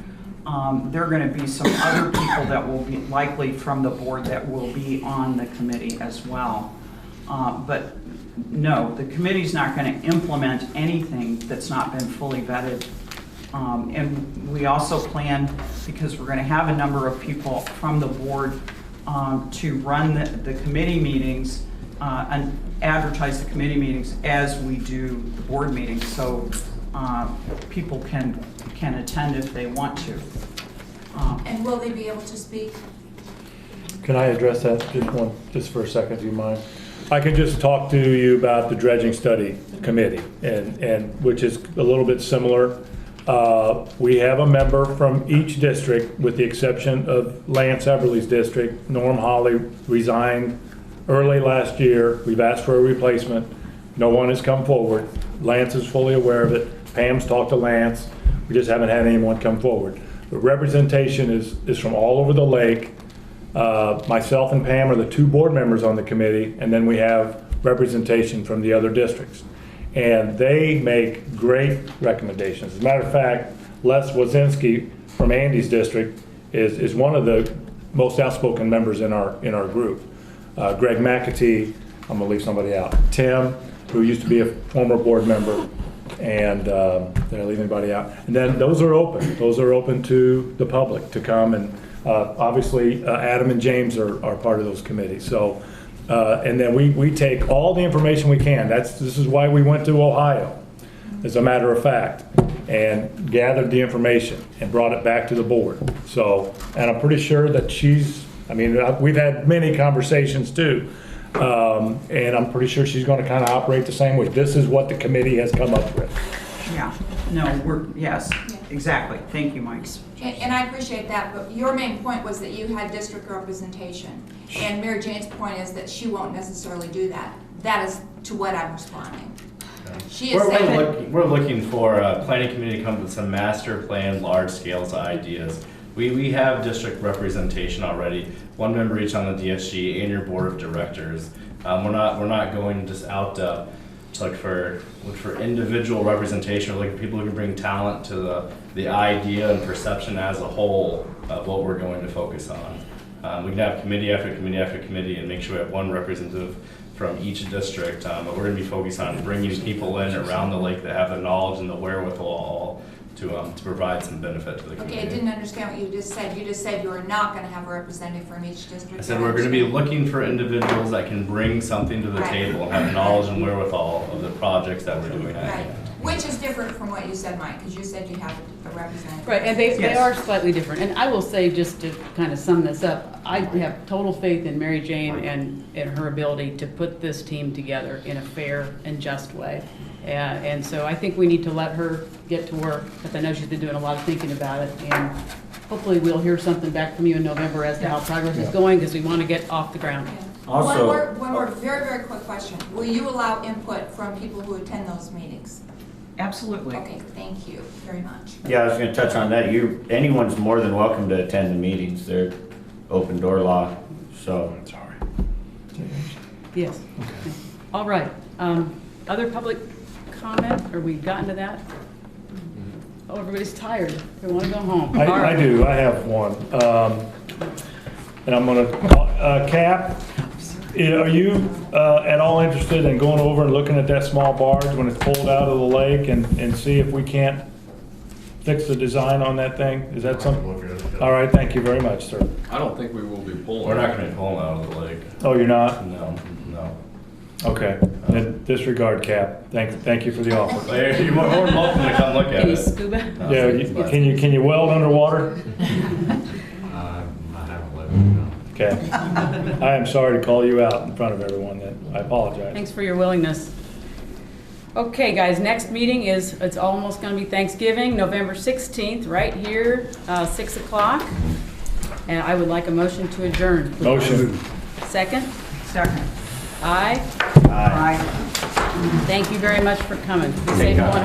There are going to be some other people that will be likely from the board that will be on the committee as well. But no, the committee's not going to implement anything that's not been fully vetted. And we also plan, because we're going to have a number of people from the board to run the committee meetings and advertise the committee meetings as we do the board meetings, so people can attend if they want to. And will they be able to speak? Can I address that just for a second, do you mind? I can just talk to you about the dredging study committee, and which is a little bit similar. We have a member from each district, with the exception of Lance Everly's district. Norm Holly resigned early last year. We've asked for a replacement. No one has come forward. Lance is fully aware of it. Pam's talked to Lance. We just haven't had anyone come forward. The representation is from all over the lake. Myself and Pam are the two board members on the committee, and then we have representation from the other districts. And they make great recommendations. As a matter of fact, Les Wazinski from Andy's district is one of the most outspoken members in our group. Greg McAtee, I'm gonna leave somebody out. Tim, who used to be a former board member, and did I leave anybody out? And then those are open. Those are open to the public to come, and obviously Adam and James are part of those committees. So, and then we take all the information we can. This is why we went to Ohio, as a matter of fact, and gathered the information and brought it back to the board. So, and I'm pretty sure that we've had many conversations too. And I'm pretty sure she's going to kind of operate the same way. This is what the committee has come up with. Yeah, no, yes, exactly. Thank you, Mike. And I appreciate that, but your main point was that you had district representation. And Mary Jane's point is that she won't necessarily do that. That is to what I'm responding. She is saying that We're looking for a planning committee to come up with some master plan, large scale ideas. We have district representation already, one member each on the DSG and your board of directors. We're not going just out to look for individual representation. We're looking for people who can bring talent to the idea and perception as a whole of what we're going to focus on. We can have committee after committee after committee and make sure we have one representative from each district, but we're going to be focused on bringing people in around the lake that have the knowledge and the wherewithal to provide some benefit to the community. okay, I didn't understand what you just said. You just said you were not going to have a representative from each district. I said we're going to be looking for individuals that can bring something to the table and have knowledge and wherewithal of the projects that we're doing. Right, which is different from what you said, Mike, because you said you have a representative. Right, and they are slightly different. And I will say, just to kind of sum this up, I have total faith in Mary Jane and her ability to put this team together in a fair and just way. And so I think we need to let her get to work, because I know she's been doing a lot of thinking about it. And hopefully we'll hear something back from you in November as to how progress is going, because we want to get off the ground. One more very, very quick question. Will you allow input from people who attend those meetings? Absolutely. Okay, thank you very much. Yeah, I was going to touch on that. Anyone's more than welcome to attend the meetings. They're open door law, so. Sorry. Yes. Okay. All right. Other public comment? Are we gotten to that? Oh, everybody's tired. They want to go home. I do. I have one. And I'm going to, Cap, are you at all interested in going over and looking at that small barge when it's pulled out of the lake and see if we can't fix the design on that thing? Is that something? All right, thank you very much, sir. I don't think we will be pulling. We're not going to be pulling out of the lake. Oh, you're not? No. Okay, then disregard, Cap. Thank you for the offer. You're more than welcome to come look at Can you it. scuba? Yeah, can you weld underwater? I haven't lived, no. Okay. I am sorry to call you out in front of everyone. I apologize. Thanks for your willingness. Okay, guys, next meeting it's almost going to be Thanksgiving, November 16th, right here, 6 o'clock. And I would like a motion to adjourn, please. Motion. Second? Second. Aye? Aye. Thank you very much for coming. Be safe going home.